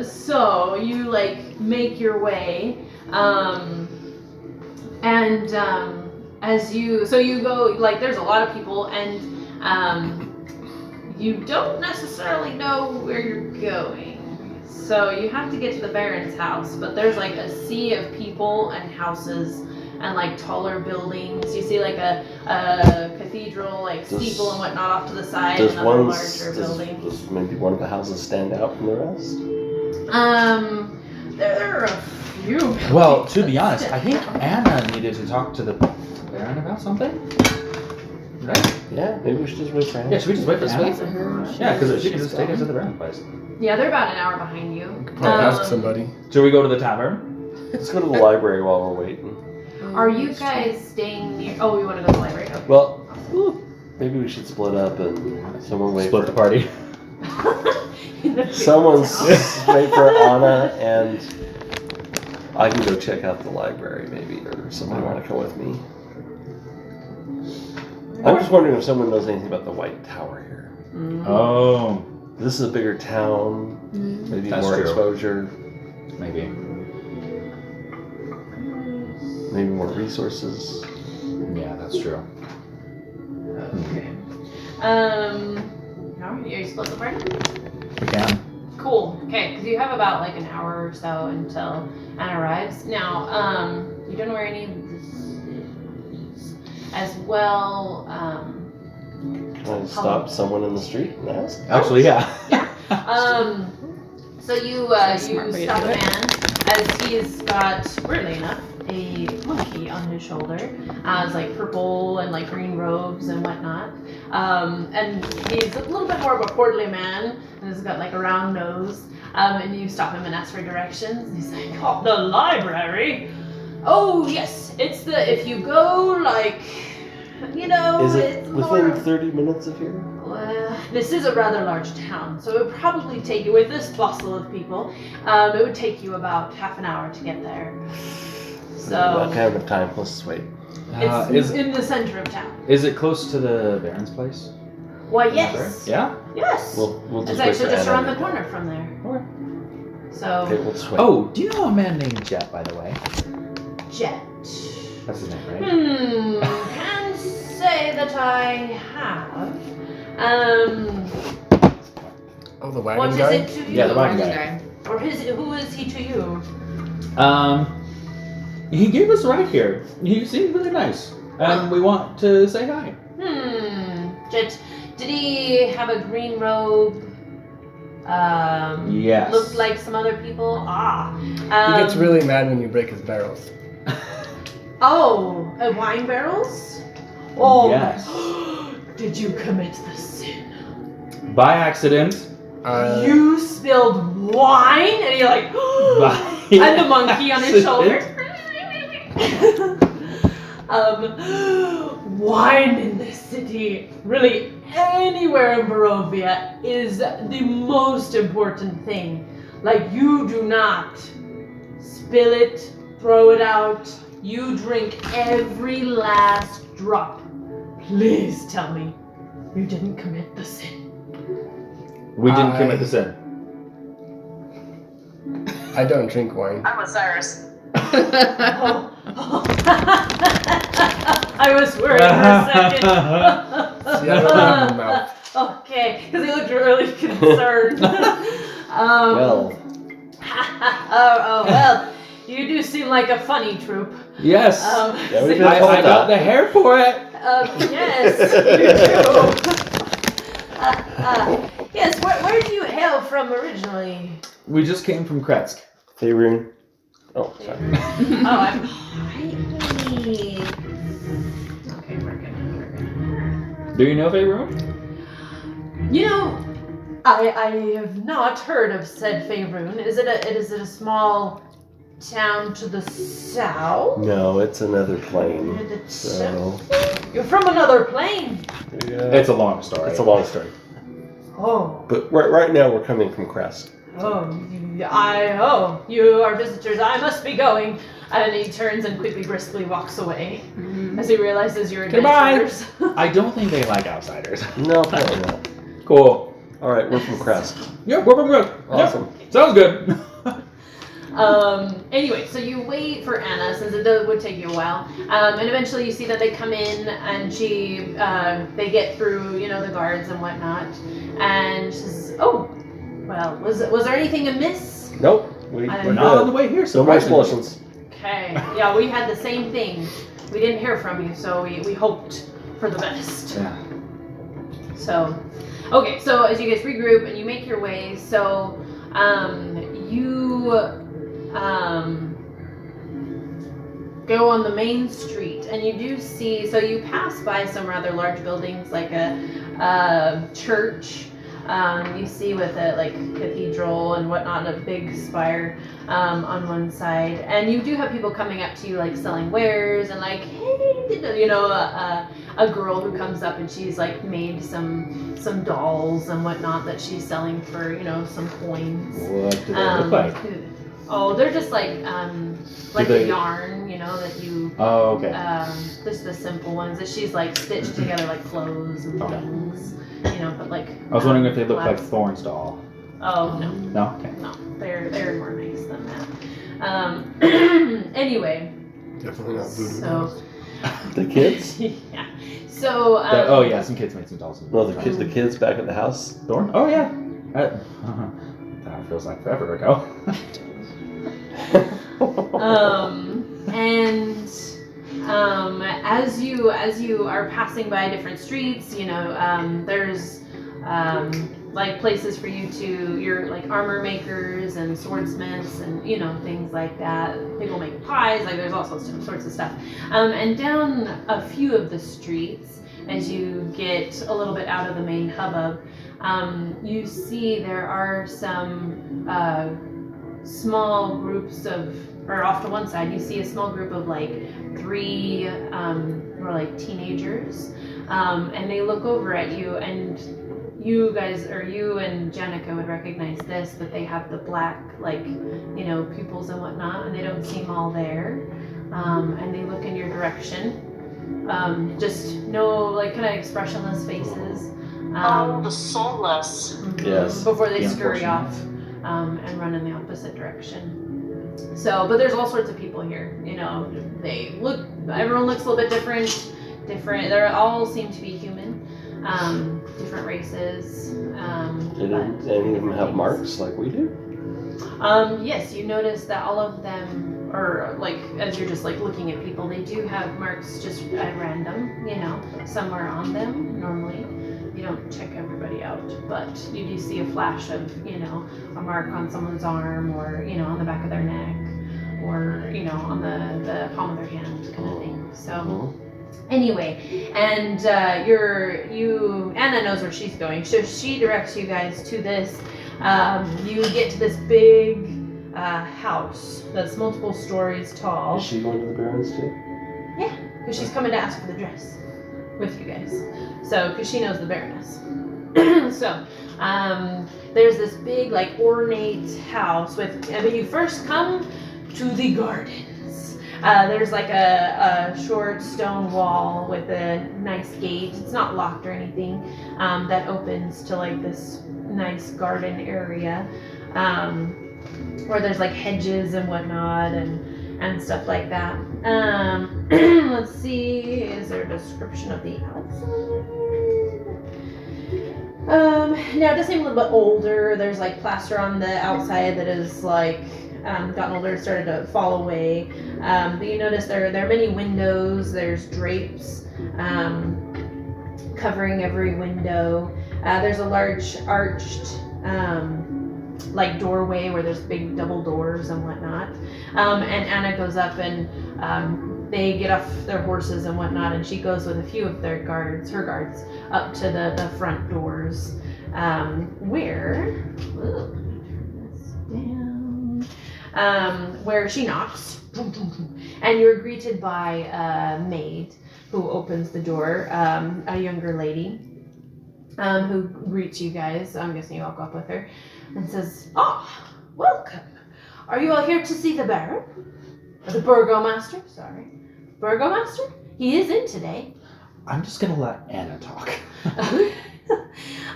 So you like make your way, and as you go, like there's a lot of people, and you don't necessarily know where you're going. So you have to get to the Baron's house, but there's like a sea of people and houses and like taller buildings. You see like a cathedral, like steeple and whatnot off to the side, Does and other one, larger buildings. does maybe one of the houses stand out from the rest? There are a few. Well, to be honest, I think Anna needed to talk to the Baron about something. Right? Yeah, maybe we should just wait for him. Yeah, should we just wait for Just Anna? wait for her. Yeah, because she can She's just take us to gone. the Baron place. Yeah, they're about an hour behind you. Probably ask somebody. Should we go to the tavern? Let's go to the library while we're waiting. Are you guys staying near? Oh, we want to go to the library. Okay. Well, maybe we should split up and someone wait Split for the party. Someone wait for Anna, and I can go check out the library maybe, or somebody want to come with me. I'm just wondering if someone knows anything about the White Tower here. Oh, This is a bigger town, maybe That's more true. exposure, maybe. maybe more resources. Yeah, that's true. How are you split the party? We can. Cool. Okay, because you have about like an hour or so until Anna arrives. Now, you don't know where any of this is. As well, Can I stop someone in the street and ask? Actually, yeah. so you That's a smart you way to stop do a it. man as he's got, weirdly enough, a monkey on his shoulder. It's like purple and like green robes and whatnot. And he's a little bit more of a portly man, and he's got like a round nose. And you stop him and ask for directions. And he's like, "Oh, the library? Oh yes, It's if you go like, you know, Is it it's within more. 30 minutes of here? Well, this is a rather large town, so it would probably take you, with this bustle of people, it would take you about half an hour to get there. So Not kind of time. Let's just wait. it's in the center of town. Is it close to the Baron's place? Why, yes. Yeah? Yes. We'll It's just wait actually for just Anna around the to get corner from there. Okay. So, Okay, we'll just wait. Oh, do you know a man named Jet, by the way? Jet. That's his name, right? Can say that I have. Oh, the wagon What is guy? it to you? Yeah, the wagon guy. Or who is he to you? He gave us a ride here. He seemed really nice. And we want to say hi. Jet, did he have a green robe? Yes. Looked like some other people? He gets really mad when you break his barrels. Oh, wine barrels? Oh. Yes. Did you commit the sin? By accident. You spilled wine? And you're like, and the monkey on his shoulder. Wine in this city, really anywhere in Barovia, is the most important thing. Like, you do not spill it, throw it out. You drink every last drop. Please tell me you didn't commit the sin. We didn't commit the sin. I don't drink wine. I'm with Cyrus. Oh. I was worried for a second. See, I don't have a mouth. Okay, because he looked really concerned. Well, well, you do seem like a funny troop. Yes. Yeah, we've been I told got that. the hair for it. Yes, you do. Yes, where do you hail from originally? We just came from Kretsk. Faerun. Oh, sorry. Oh, I'm hiding. Okay, we're good. Do you know Faerun? You know, I have not heard of said Faerun. Is it a small town to the south? No, it's another plane. Near the So, You're from another plane. yeah. It's a long story. It's a long story. Oh, But right now we're coming from Crest. you are visitors. I must be going. And he turns and quickly, briskly walks away as he realizes you're Goodbye. adventurers. I don't think they like outsiders. No, apparently not. Cool. All right, we're from Crest. Yep, we're from Kretsk. Awesome. Yep. Sounds good. Anyway, so you wait for Anna, since it would take you a while, and eventually you see that they come in, and they get through, the guards and whatnot, and she says, "Oh, well, was there anything amiss?" Nope, we're We're Not on the good. way here, No so more explosions. Okay, yeah, we had the same thing. We didn't hear from you, so we hoped for the best. Yeah. So, okay, so as you guys regroup and you make your way, so you go on the main street, and you do see, so you pass by some rather large buildings, like a church. You see with a cathedral and whatnot, a big spire on one side, and you do have people coming up to you like selling wares and like, hey, a girl who comes up and she's like made some dolls and whatnot that she's selling for some coins. What do they look like? Oh, they're just like they- a yarn, that you. Oh, okay. Just the simple ones that she's like stitched together like clothes and Okay. things, but like. I was wondering if they look like flags. Thorn's doll. Oh no, No? Okay. no, they're more nice than that. Anyway, Definitely not voodoo. so The kids? yeah, so Oh, yeah, some kids made some dolls. No, the kids back at the house. Thorn? Oh, yeah. That feels like forever ago. and as you are passing by different streets, there's like places for you to, you're like armor makers and swordsmiths and things like that. People make pies, like there's all sorts of stuff. And down a few of the streets, as you get a little bit out of the main hubbub, you see there are some small groups of or off to one side, you see a small group of like 3 or like teenagers, and they look over at you, and you guys, or you and Jenica would recognize this, but they have the black, like, you know, pupils and whatnot, and they don't seem all there, and they look in your direction. Just no, like, kind of expressionless faces. Oh, the soulless. Yes. Before they The scurry off unfortunate. and run in the opposite direction. So, but there's all sorts of people here. You know, everyone looks a little bit different. They all seem to be human, different races. Did any of them have marks like we do? Yes, you notice that all of them, or like as you're just like looking at people, they do have marks just at random, you know, somewhere on them. Normally, you don't check everybody out, but you do see a flash of, you know, a mark on someone's arm, or, you know, on the back of their neck, or, you know, on the palm of their hand, kind of thing. So. Anyway, and Anna knows where she's going, so she directs you guys to this. You get to this big house that's multiple stories tall. Is she going to the Barrens too? Yeah, because she's coming to ask for the dress with you guys. So, because she knows the Baroness. So, there's this big, like, ornate house with. But you first come to the garden. There's like a short stone wall with a nice gate. It's not locked or anything. That opens to like this nice garden area, where there's like hedges and whatnot and stuff like that. Let's see. Is there a description of the outside? Now it does seem a little bit older. There's like plaster on the outside that is like. Gotten older, started to fall away. But you notice there are many windows. There's drapes covering every window. There's a large arched like doorway where there's big double doors and whatnot. And Anna goes up and they get off their horses and whatnot, and she goes with a few of her guards, up to the front doors, where. Where she knocks, and you're greeted by a maid who opens the door, a younger lady, who greets you guys. I'm guessing you walk up with her, and says, "Ah, welcome. Are you all here to see the Baron? The Burgomaster? Sorry. Burgomaster? He is in today." I'm just gonna let Anna talk. And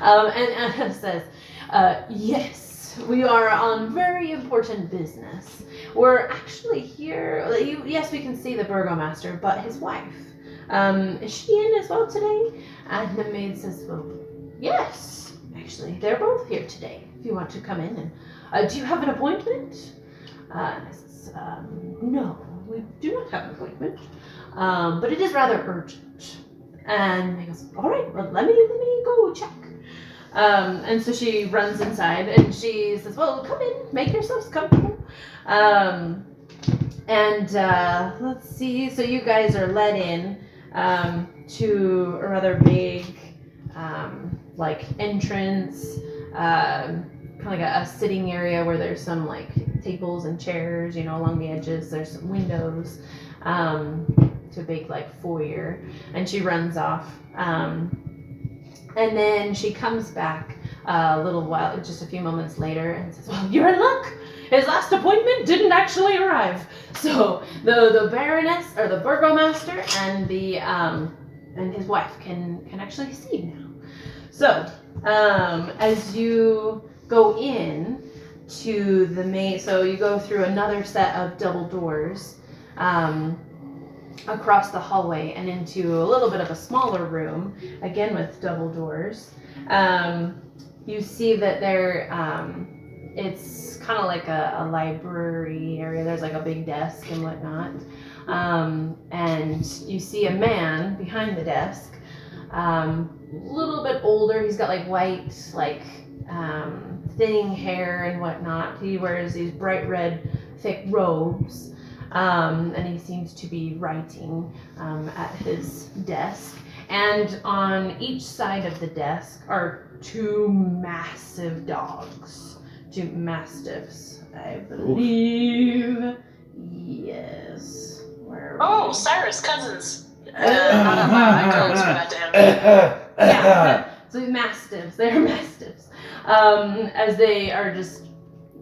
Anna says, "Yes. We are on very important business. We're actually here. Yes, we can see the Burgomaster, but his wife. Is she in as well today?" And the maid says, "Well, yes, actually, they're both here today. If you want to come in, and do you have an appointment?" And I says, "No, we do not have an appointment, but it is rather urgent." And he goes, "All right, well, let me go check." And so she runs inside and she says, "Well, come in, make yourselves comfortable." Let's see, so you guys are led in to a rather big like entrance, kind of like a sitting area where there's some like tables and chairs, you know, along the edges. There's some windows, to a big like foyer, and she runs off. And then she comes back a little while, just a few moments later, and says, "Well, you're in luck. His last appointment didn't actually arrive. So the Baroness, or the Burgomaster, and his wife can actually see now." So as you go in to the main, so you go through another set of double doors. Across the hallway and into a little bit of a smaller room, again with double doors. You see that there, it's kind of like a library area. There's like a big desk and whatnot. And you see a man behind the desk, little bit older. He's got like white, like thinning hair and whatnot. He wears these bright red, thick robes. And he seems to be writing at his desk. And on each side of the desk are 2 massive dogs, 2 mastiffs, I believe. Yes. Where are Oh, we? Cyrus, cousins. Not on my codes for that to him. Yeah. So mastiffs. They're mastiffs. As they are just,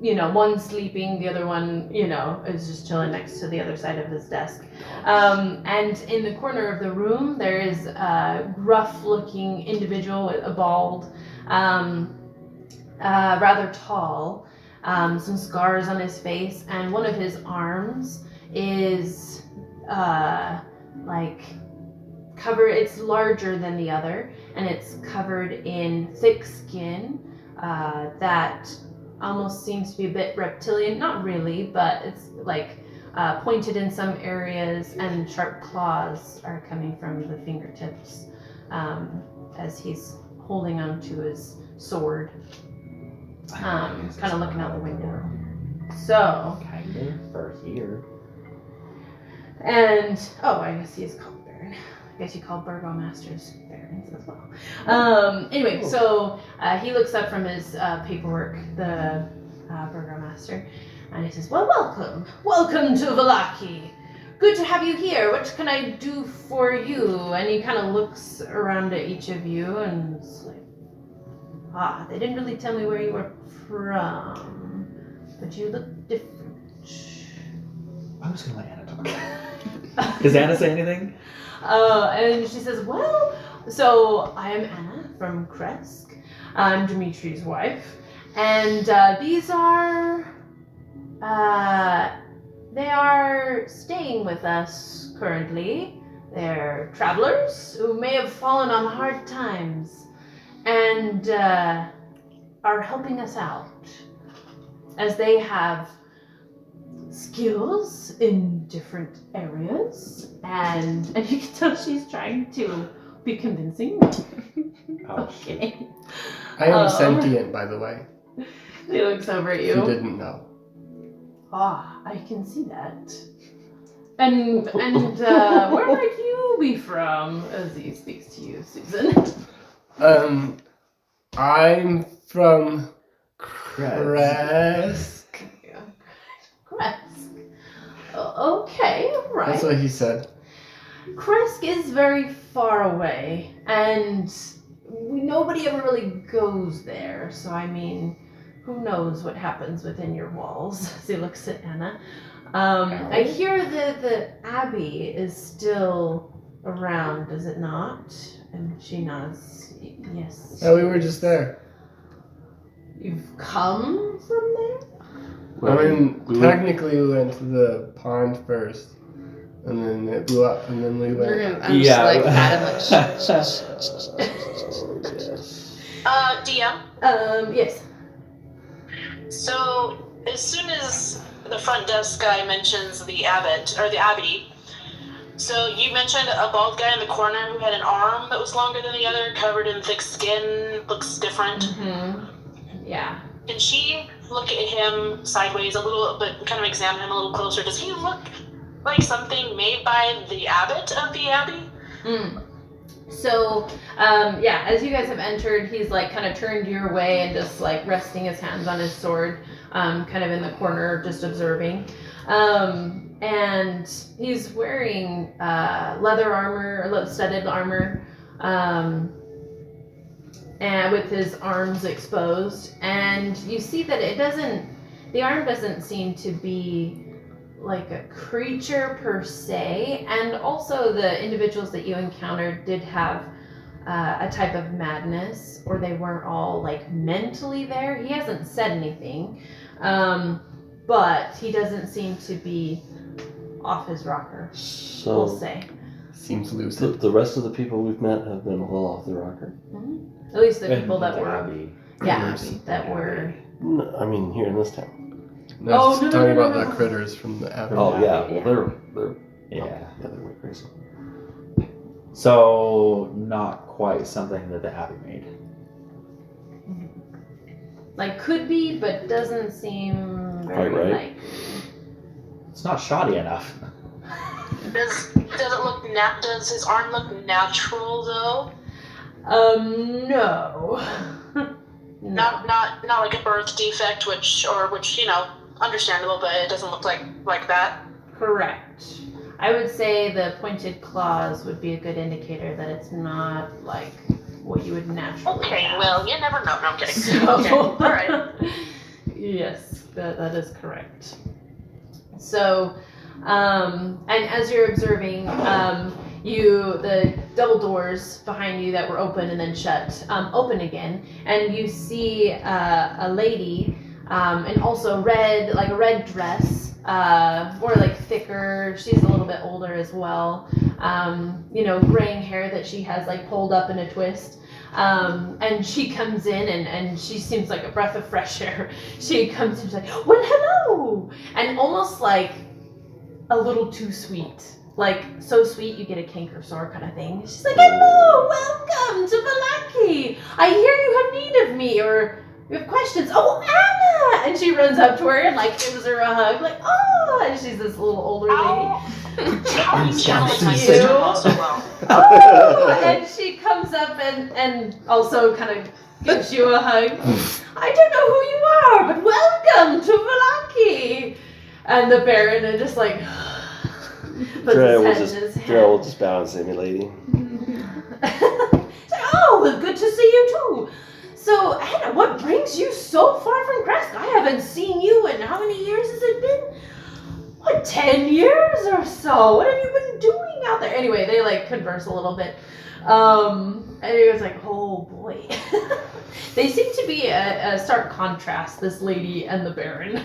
one sleeping, the other one, is just chilling next to the other side of his desk. And in the corner of the room, there is a gruff-looking individual with a bald, rather tall, some scars on his face, and one of his arms is covered. It's larger than the other, and it's covered in thick skin that almost seems to be a bit reptilian. Not really, but it's pointed in some areas, and sharp claws are coming from the fingertips as he's holding onto his sword, kind of looking out the window. So, Kind of for here. and I guess he is called Baron. I guess you call burgomasters barons as well. Anyway, so he looks up from his paperwork, the burgomaster, and he says, "Well, welcome to Vallaki. Good to have you here. What can I do for you?" And he kind of looks around at each of you and is like, they didn't really tell me where you were from, but you look different. I was gonna let Anna talk. Does Anna say anything? And she says, "Well, so I am Anna from Kresk. I'm Dimitri's wife, and these are, they are staying with us currently. They're travelers who may have fallen on hard times, and are helping us out, as they have skills in different areas, and you can tell she's trying to be convincing." Okay. I am sentient, by the way. She looks over at If you you. didn't know. I can see that. And where might you be from? As he speaks to you, Susan. I'm from Kresk. Kresk. Okay, right. That's what he said. Kresk is very far away, and nobody ever really goes there. So I mean, who knows what happens within your walls? As he looks at Anna. I hear that the Abbey is still around, is it not? And she nods. Yes. Yeah, we were just there. You've come from there? Well, I mean, we technically we went to the pond first, and then it blew up, and then we went. I'm just like mad. I'm like, DM. Yes. So as soon as the front desk guy mentions the abbot or the abbey, so you mentioned a bald guy in the corner who had an arm that was longer than the other, covered in thick skin, looks different. Mm-hmm. Yeah. Can she look at him sideways a little bit, kind of examine him a little closer? Does he look like something made by the abbot of the abbey? So, as you guys have entered, he's kind of turned your way and just resting his hands on his sword, kind of in the corner, just observing. And he's wearing leather armor, studded armor, and with his arms exposed. And you see that the arm doesn't seem to be like a creature per se, and also the individuals that you encountered did have a type of madness, or they weren't all mentally there. He hasn't said anything, but he doesn't seem to be off his rocker, we'll So say. Seems lucid. the rest of the people we've met have been a little off the rocker. At least the people And that the were, Abbey. that were. No, I mean, here in this town. No, Oh, just no, talking no, about no, the no. critters from the abbey. Oh yeah, Yeah. they're Yeah. they're way crazy. So not quite something that the Abbey made. Could be, but doesn't seem very Quite right. likely. It's not shoddy enough. Does his arm look natural though? No. No. Not like a birth defect, which understandable, but it doesn't look like that. Correct. I would say the pointed claws would be a good indicator that it's not like what you would naturally Okay, have. well, you never know. No, I'm kidding. So, Okay, all right. Yes, that is correct. So, and as you're observing, the double doors behind you that were open and then shut open again, and you see a lady, and also a red dress, more like thicker. She's a little bit older as well. Graying hair that she has like pulled up in a twist. And she comes in and she seems like a breath of fresh air. She comes in, she's like, well, hello! And almost like a little too sweet. Like, so sweet you get a kink or sore kind of thing. She's like, hello, welcome to Vallaki. I hear you have need of me, or you have questions. Oh, Anna! And she runs up to her and like gives her a hug, like, oh! And she's this little older lady. How you challenge my You. sister so well. Oh, and she comes up and also kind of gives you a hug. I don't know who you are, but welcome to Vallaki. And the Baron is just like puts his head in his hand. Drell will just bow and say, "My lady." Oh, well, good to see you too. So, Anna, what brings you so far from Kresk? I haven't seen you in how many years has it been? What, 10 years or so? What have you been doing out there? Anyway, they like converse a little bit. And he was like, oh boy. They seem to be a stark contrast, this lady and the Baron.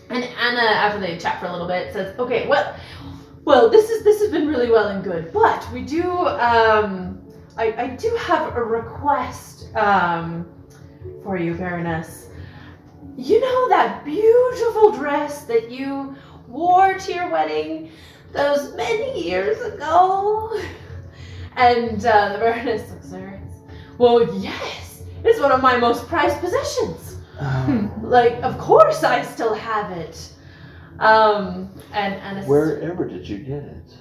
And Anna, after they chat for a little bit, says, okay, well, this has been really well and good, but we do, I do have a request, for you, Baroness. You know that beautiful dress that you wore to your wedding those many years ago? And the Baroness looks at her. Well, yes, it's one of my most prized possessions. Like, of course I still have it. And Wherever did you get it?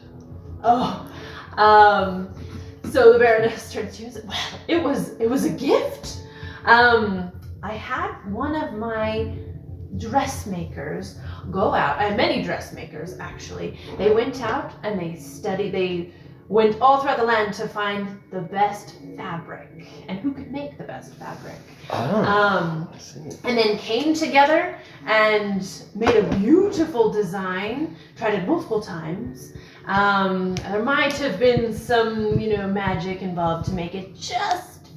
So the Baroness turns to you and says, well, it was a gift. I had one of my dressmakers go out. I had many dressmakers, actually. They went out and they went all throughout the land to find the best fabric and who could make the best fabric. I see. And then came together and made a beautiful design, tried it multiple times. There might have been some, magic involved to make it just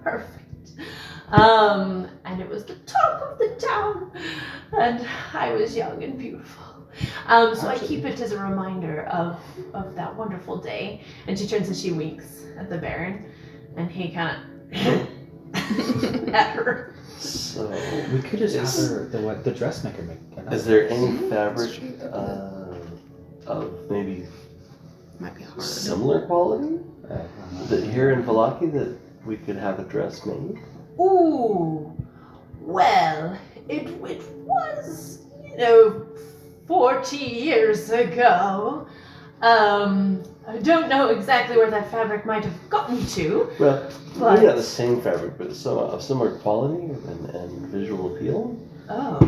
perfect. And it was the talk of the town, and I was young and beautiful. So I keep it as a reminder of that wonderful day. And she turns and she winks at the Baron, and he kind of at her. So We could just have her, the dressmaker make. is there any fabric of maybe Might be hard. similar quality that here in Vallaki that we could have a dress made? Ooh, well, it was, 40 years ago. I don't know exactly where that fabric might have gotten to. Well, But- maybe not the same fabric, but some of similar quality and visual appeal. Oh,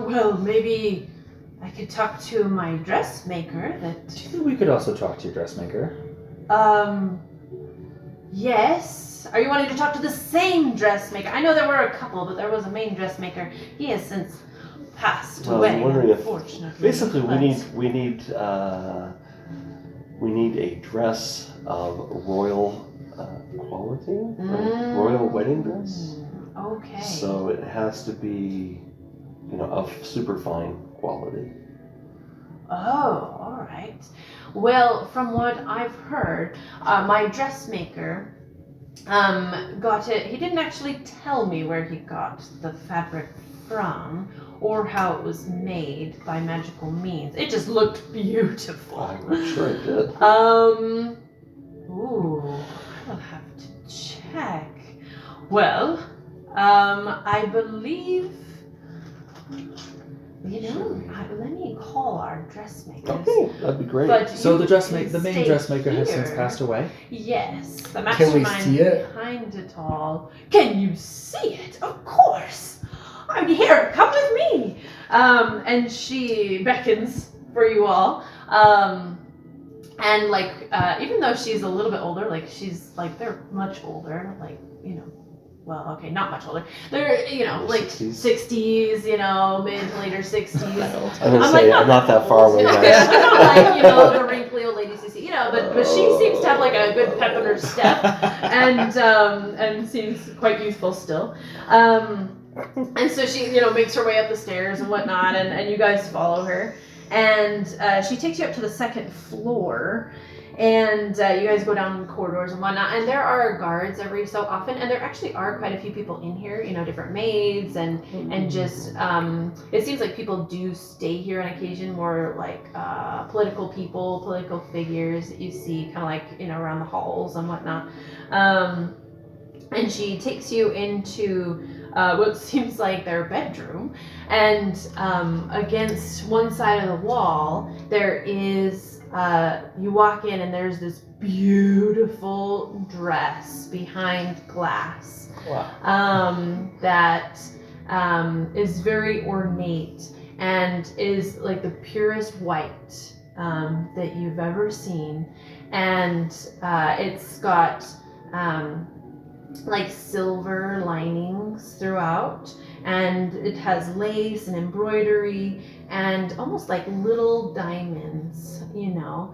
well, maybe I could talk to my dressmaker Do you think we could also talk to your dressmaker? yes. Are you wanting to talk to the same dressmaker? I know there were a couple, but there was a main dressmaker. He has since passed Well, away, I'm wondering if unfortunately. basically but- we need a dress of royal quality, royal wedding dress. Okay. So it has to be, of super fine quality. Oh, all right. Well, from what I've heard, my dressmaker got it. He didn't actually tell me where he got the fabric from or how it was made by magical means. It just looked beautiful. I'm sure it did. Ooh, I'll have to check. Well, I believe, let me call our dressmakers. Okay, that'd be great. But So you the can the main stay dressmaker has since here. passed away. Yes, the Can we mastermind see it? behind it all. Can you see it? Of course. Here, come with me. And she beckons for you all. And like, even though she's a little bit older, like she's like, they're much older, like, you know, well, okay, not much older. They're, you know, like 60s, you know, mid to later 60s. I was gonna say, I'm not that far away, I'm guys. not like, you know, the wrinkly old lady CC, you know, but she seems to have like a good pep in her step and seems quite youthful still. And so she, you know, makes her way up the stairs and whatnot, and you guys follow her. And she takes you up to the second floor, and you guys go down corridors and whatnot. And there are guards every so often, and there actually are quite a few people in here. You know, different maids and just it seems like people do stay here on occasion. More like political people, political figures that you see kind of like, you know, around the halls and whatnot. And she takes you into what seems like their bedroom, and against one side of the wall there is you walk in and there's this beautiful dress behind glass. Wow. That is very ornate and is like the purest white that you've ever seen, and it's got like silver linings throughout, and it has lace and embroidery and almost like little diamonds, you know,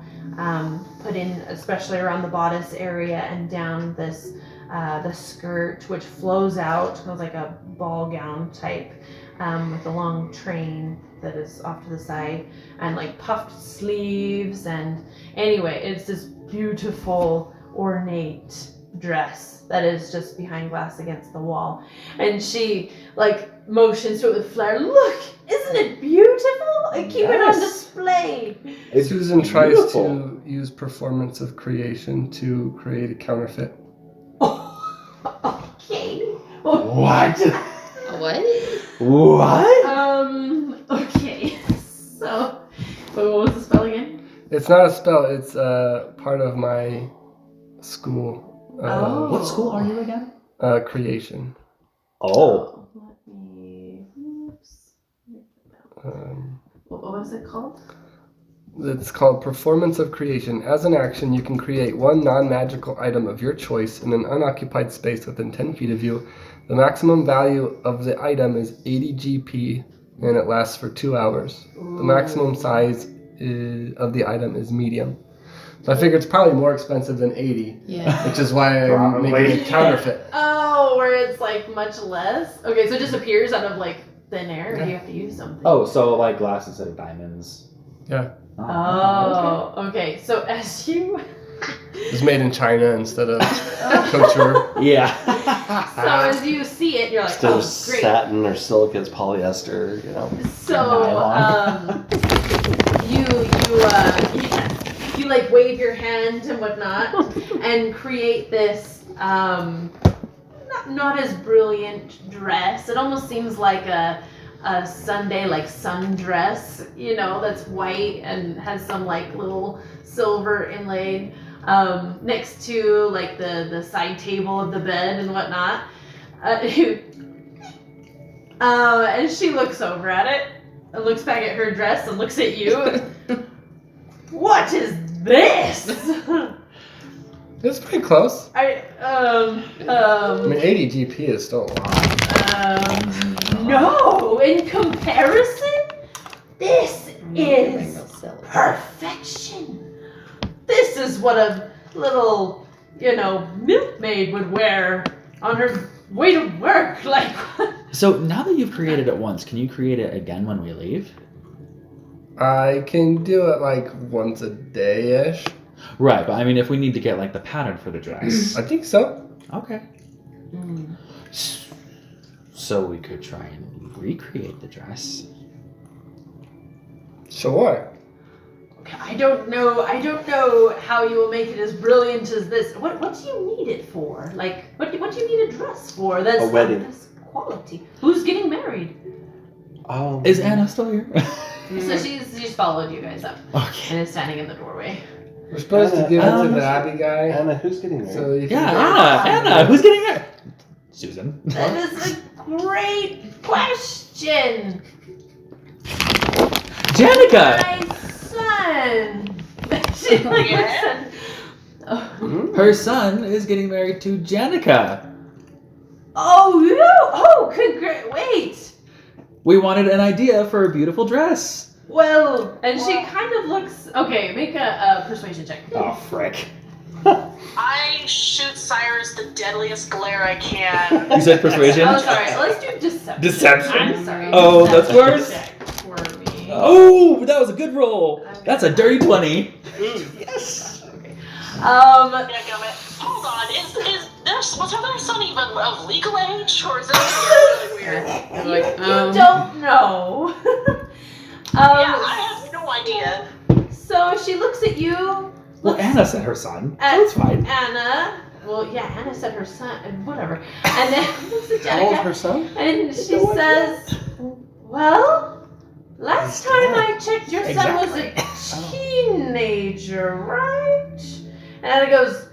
put in especially around the bodice area and down this the skirt, which flows out, it was like a ball gown type, with a long train that is off to the side, and like puffed sleeves. And anyway, it's this beautiful ornate dress that is just behind glass against the wall, and she like motions to it with flair. Look, isn't it beautiful? I keep it on display. Susan tries to use performance of creation to create a counterfeit. Okay. What? What? What? Okay. So, what was the spell again? It's not a spell. It's part of my school. What school are you again? Creation. Oh. Let me. Oops. What was it called? It's called Performance of Creation. As an action, you can create one non-magical item of your choice in an unoccupied space within 10 feet of you. The maximum value of the item is 80 GP, and it lasts for 2 hours. The maximum size of the item is medium. So I figure it's probably more expensive than 80, Yeah. which is why I'm Probably. making a counterfeit. Oh, where it's like much less? Okay, so it just appears out of like thin air, or do you have to use something? Oh, so like glass instead of diamonds. Yeah. Oh, okay. So as you It's made in China instead of couture. Yeah. so as you see it, you're like, Instead oh, of great. satin or silk, it's polyester, you know. So you like wave your hand and whatnot and create this not as brilliant dress. It almost seems like a Sunday like sundress, you know, that's white and has some like little silver inlaid next to like the side table of the bed and whatnot. And she looks over at it and looks back at her dress and looks at you. What is this? It's pretty close. I mean, 80 GP is still a lot. no, in comparison, this is perfection. This is what a little, you know, milkmaid would wear on her way to work. Like, So now that you've created it once, can you create it again when we leave? I can do it like once a day-ish. Right, but I mean, if we need to get like the pattern for the dress. I think so. Okay. So we could try and recreate the dress. Sure. I don't know how you will make it as brilliant as this. What do you need it for? Like, what do you need a dress for? That's A wedding. of this quality. Who's getting married? Oh. Is Anna still here? So she's followed you guys up Okay. and is standing in the doorway. We're supposed to give it to the Abbey guy. Anna, who's getting married? So you can Yeah, Anna, who's getting married? Susan. That is a great question. Janica! My son. She like looks at. Oh. Her son is getting married to Janica. Oh, you? Oh, wait. We wanted an idea for a beautiful dress. Well, and she kind of looks. Okay, make a persuasion check. Oh, frick. I shoot Cyrus the deadliest glare I can. You said persuasion? Oh, sorry. Let's do deception. Deception? I'm sorry. Oh, that's Deception worse? check For me. Oh, that was a good roll. Okay. That's a dirty 20. Yes. Okay. Dadgummit. Hold on, was her son even of legal age, or is that really weird? Like, You don't know. Yeah, I have no idea. So she looks at you. Well, looks Anna said her son. at That's fine. Anna. Well, yeah, Anna said her son, and whatever. And then looks at How old's Janica, her son? and she says, "Well, last time I checked, your son was a teenager, right?" And Anna goes,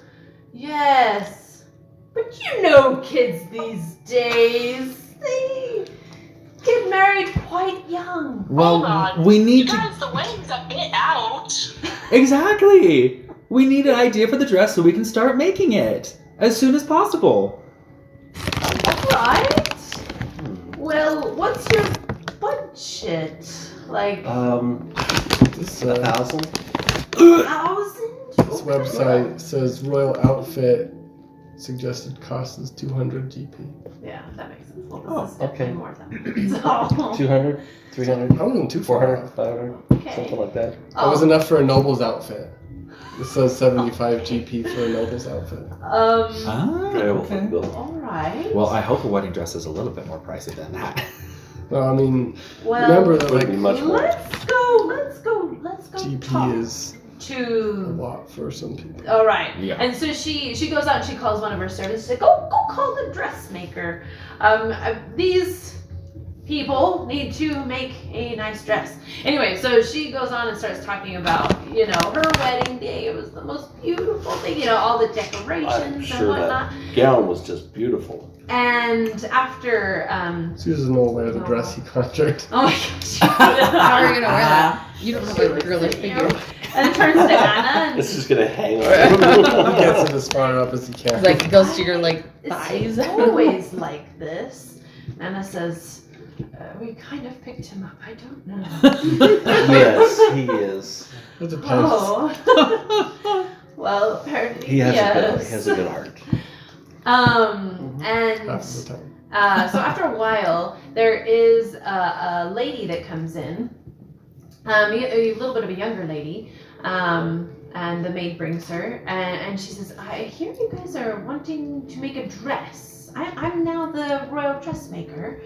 "Yes, but you know kids these days, they get married quite young." Well, Hold on. we You need to... guys, the wedding's a bit out. Exactly. We need an idea for the dress so we can start making it as soon as possible. Right. Well, what's your budget? Like This, 1,000. 1,000? this website says royal outfit suggested cost is 200 GP. Yeah, that makes sense. Well, Oh, this is definitely okay. more than that. So, 200, 300, I wasn't too far 400, off. 500, okay. something like that. That was enough for a noble's outfit. It says 75 GP for a noble's outfit. Ah, okay. All right. Well, I hope a wedding dress is a little bit more pricey than that. Well, I mean, Well, remember that Would be like much more. let's go GP talk is a to. lot for some people. All right. Yeah. And so she goes out and she calls one of her servants. She's like, go call the dressmaker. These people need to make a nice dress. Anyway, so she goes on and starts talking about, her wedding day. It was the most beautiful thing, all the decorations I'm and sure whatnot. that gown was just beautiful. And after, Susan will wear the dress he conjured. oh my gosh. How are you gonna wear that? You don't have a girlish figure. And it turns to Anna and It's just gonna hang He on. gets it as far up as he can. It's like it goes to your thighs. it's always like this. Anna says, we kind of picked him up. I don't know. Yes, he is. It depends. Oh. Well, apparently He has yes. a good heart. And Half the time. so after a while, there is a lady that comes in, a little bit of a younger lady, and the maid brings her, and she says, "I hear you guys are wanting to make a dress. I'm now the royal dressmaker.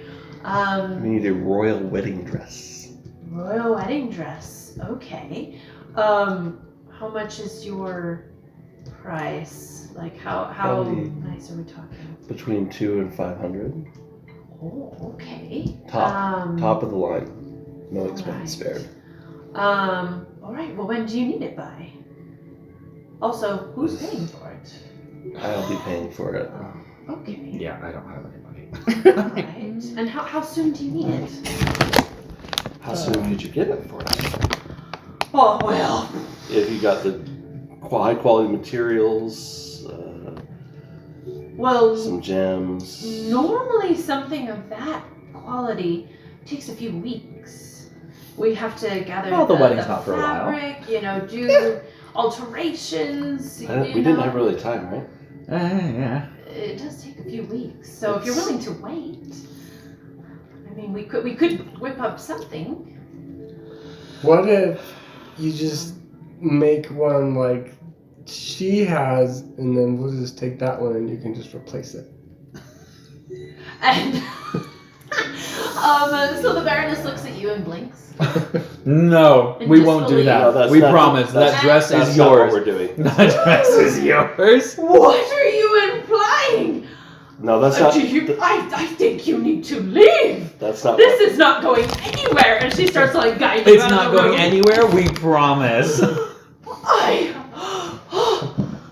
We need a royal wedding dress. Royal wedding dress. Okay. How much is your price? Like how Probably nice are we talking? Between 200 and 500. Oh, okay. Top of the line. No right. expense spared. All right. Well, when do you need it by? Also, who's paying for it? I'll be paying for it. Okay. Yeah, I don't have any money. All right. And how soon do you need it? How soon could you get it for us? Oh well. If you got the high quality materials, Well, some gems. normally something of that quality takes a few weeks. We have to gather Well, the wedding's not for a while. fabric, do alterations. We didn't have really time, right? Yeah. It does take a few weeks. So if you're willing to wait, I mean, we could whip up something. What if you just make one like she has, and then we'll just take that one and you can just replace it? And so the Baroness looks at you and blinks. No, And we just won't do believe- No, that. that's We not- promise. that's- That dress That's is not what yours. we're doing. That dress is yours. What are you implying? No, that's not. I think you need to leave. That's not. This is not going anywhere. And she starts like guiding you It's out not of the going room. anywhere. We promise. I.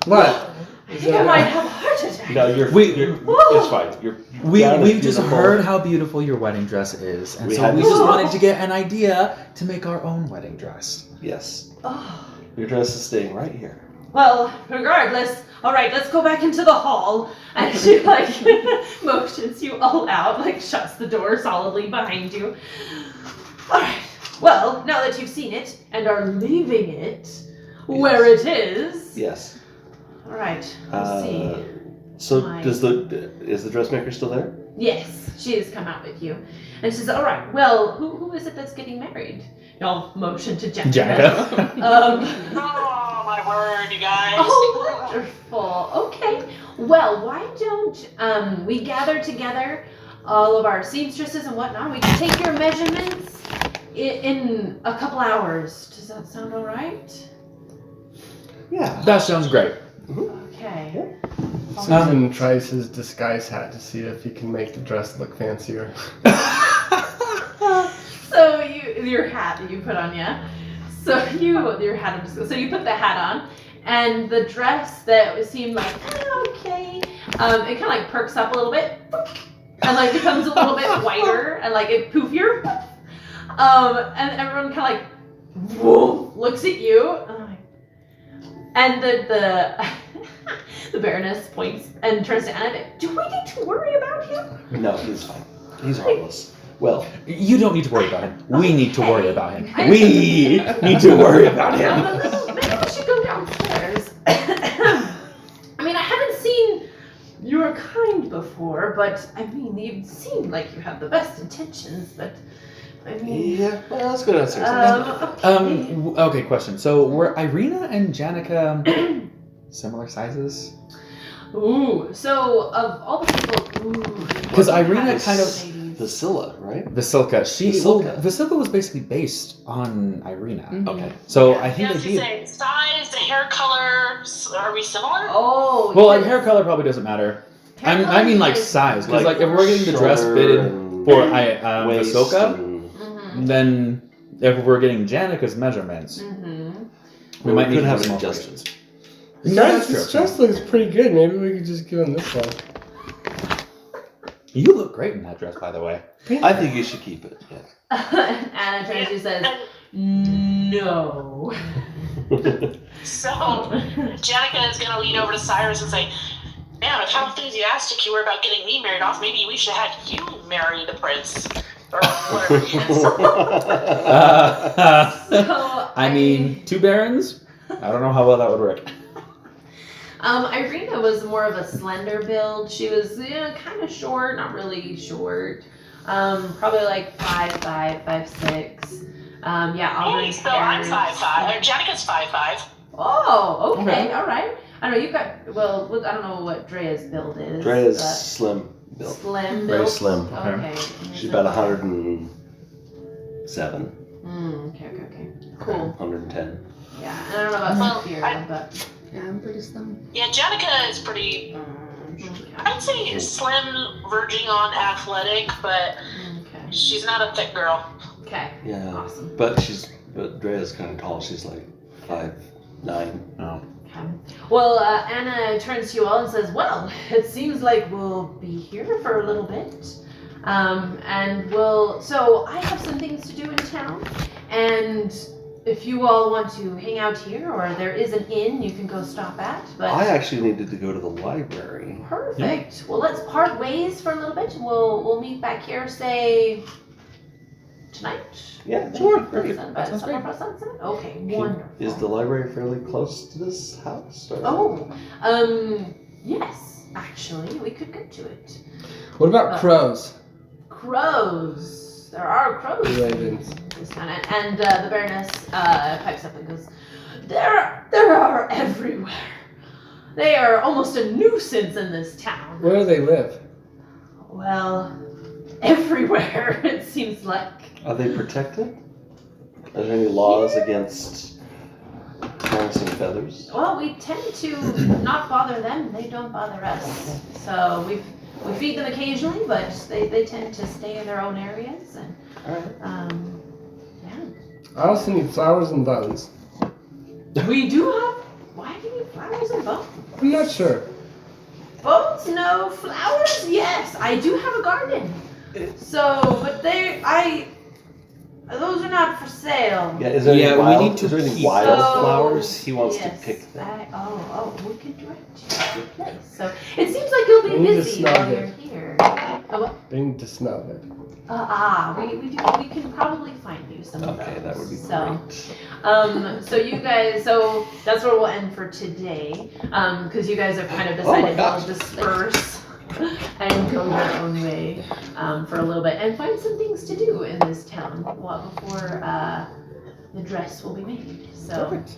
What? I think I might have a heart attack. No, it's fine. You're We've just beautiful. heard how beautiful your wedding dress is, and We so had we to- just wanted to get an idea to make our own wedding dress. Yes. Oh. Your dress is staying right here. Well, regardless, all right, let's go back into the hall. And she like motions you all out, like shuts the door solidly behind you. All right. Well, now that you've seen it and are leaving it where it is. Yes. All right. We'll see. So Fine. is the dressmaker still there? Yes, she has come out with you, and she says, "All right. Well, who is it that's getting married?" Y'all motion to Janica. Janica. Oh my word, you guys. Oh, wonderful. Okay. Well, why don't we gather together all of our seamstresses and whatnot? We can take your measurements in a couple hours. Does that sound all right? Yeah. That sounds great. Okay. Susan tries his disguise hat to see if he can make the dress look fancier. So your hat that you put on, yeah. So your hat. So you put the hat on, and the dress that seemed like okay, it kind of like perks up a little bit, and like becomes a little bit whiter and like it poofier. And everyone kind of like whoa, looks at you, and the the Baroness points and turns to Anna. Do we need to worry about him? No, he's fine. He's harmless. Well, You don't need to worry about him. We need to worry Okay. about him. We need to worry about him. Maybe we should go downstairs. I mean, I haven't seen your kind before, but I mean, you seem like you have the best intentions, but I mean, yeah. Well, let's go downstairs. okay. Okay, question. So were Irina and Janica similar sizes? Ooh, so of all the people, ooh. Because Irina kind of Vasilla, right? Vasilka. Vasilka. Vasilka was basically based on Irina. Mhm. Okay. So I think Yeah, they to be. say size, hair color, are we similar? Oh, Well, like yes. hair color probably doesn't matter. Hair I mean like color is- size. Because Like like if we're getting the dress shoulder fitted and for waist Vasilka, and- Mhm. then if we're getting Janica's measurements, Mhm. we might need could to have do some some adjustments. Guys, this dress looks pretty good. Maybe we could just give him this one. You look great in that dress, by the way. I think you should keep it. Anna turns to you and says, "No." So Janica is gonna lean over to Cyrus and say, "Man, if how enthusiastic you were about getting me married off, maybe we should have you marry the prince." Or whatever he is. So, I mean, two barons? I don't know how well that would work. Irina was more of a slender build. She was, kind of short, not really short. Probably like 5'5", 5'6". Yeah, auburn Hey, so I'm hairs. 5'5". Janica's 5'5". Oh, okay, Okay. all right. I don't know, you've got, well, I don't know what Drea's build is. Drea's but slim built. slim Very build? slim. Okay. She's about 107, Okay. Cool. 110. Yeah, I don't know about Well, Sophia, but... Yeah, I'm pretty slim. Yeah, Janica is pretty, Okay. I'd say slim, verging on athletic, but Okay. she's not a thick girl. Okay. Yeah. Awesome. But Drea's kind of tall. She's like 5'9". Oh. Okay. Well, Anna turns to you all and says, "Well, it seems like we'll be here for a little bit, and so I have some things to do in town, and if you all want to hang out here, or there is an inn you can go stop at, but I actually needed to go to the library. perfect. Well, let's part ways for a little bit, and we'll meet back here, say tonight. Yeah, sure. Perfect. That sounds great. Okay, wonderful. Is the library fairly close to this house? Or? Oh, yes, actually, we could get to it. What about crows? Crows. There are crows in Ravens. this town. And the Baroness pipes up and goes, there are everywhere. They are almost a nuisance in this town. Where do they live? Well, everywhere, it seems like. Are they protected? Are there any laws against harnessing feathers? Well, we tend to not bother them. They don't bother us. So we feed them occasionally, but they tend to stay in their own areas. And Alright. I also need flowers and buttons. we do have. Why do you need flowers and buttons? I'm not sure. Boats, no. Flowers, yes. I do have a garden. So, but those are not for sale. Yeah, is there Yeah, any we wild, need to is there any keep wild those. flowers? He wants Yes, to pick them. we could direct you to a place. So it seems like you'll be We need to busy smell while good. you're here. Oh, what? They need to smell good. We can probably find you some of those. Okay, that would be So, great. so you guys, so that's where we'll end for today. Because you guys have kind of Oh my decided gosh. to disperse and go your own way for a little bit and find some things to do in this town before the dress will be made. So. Perfect.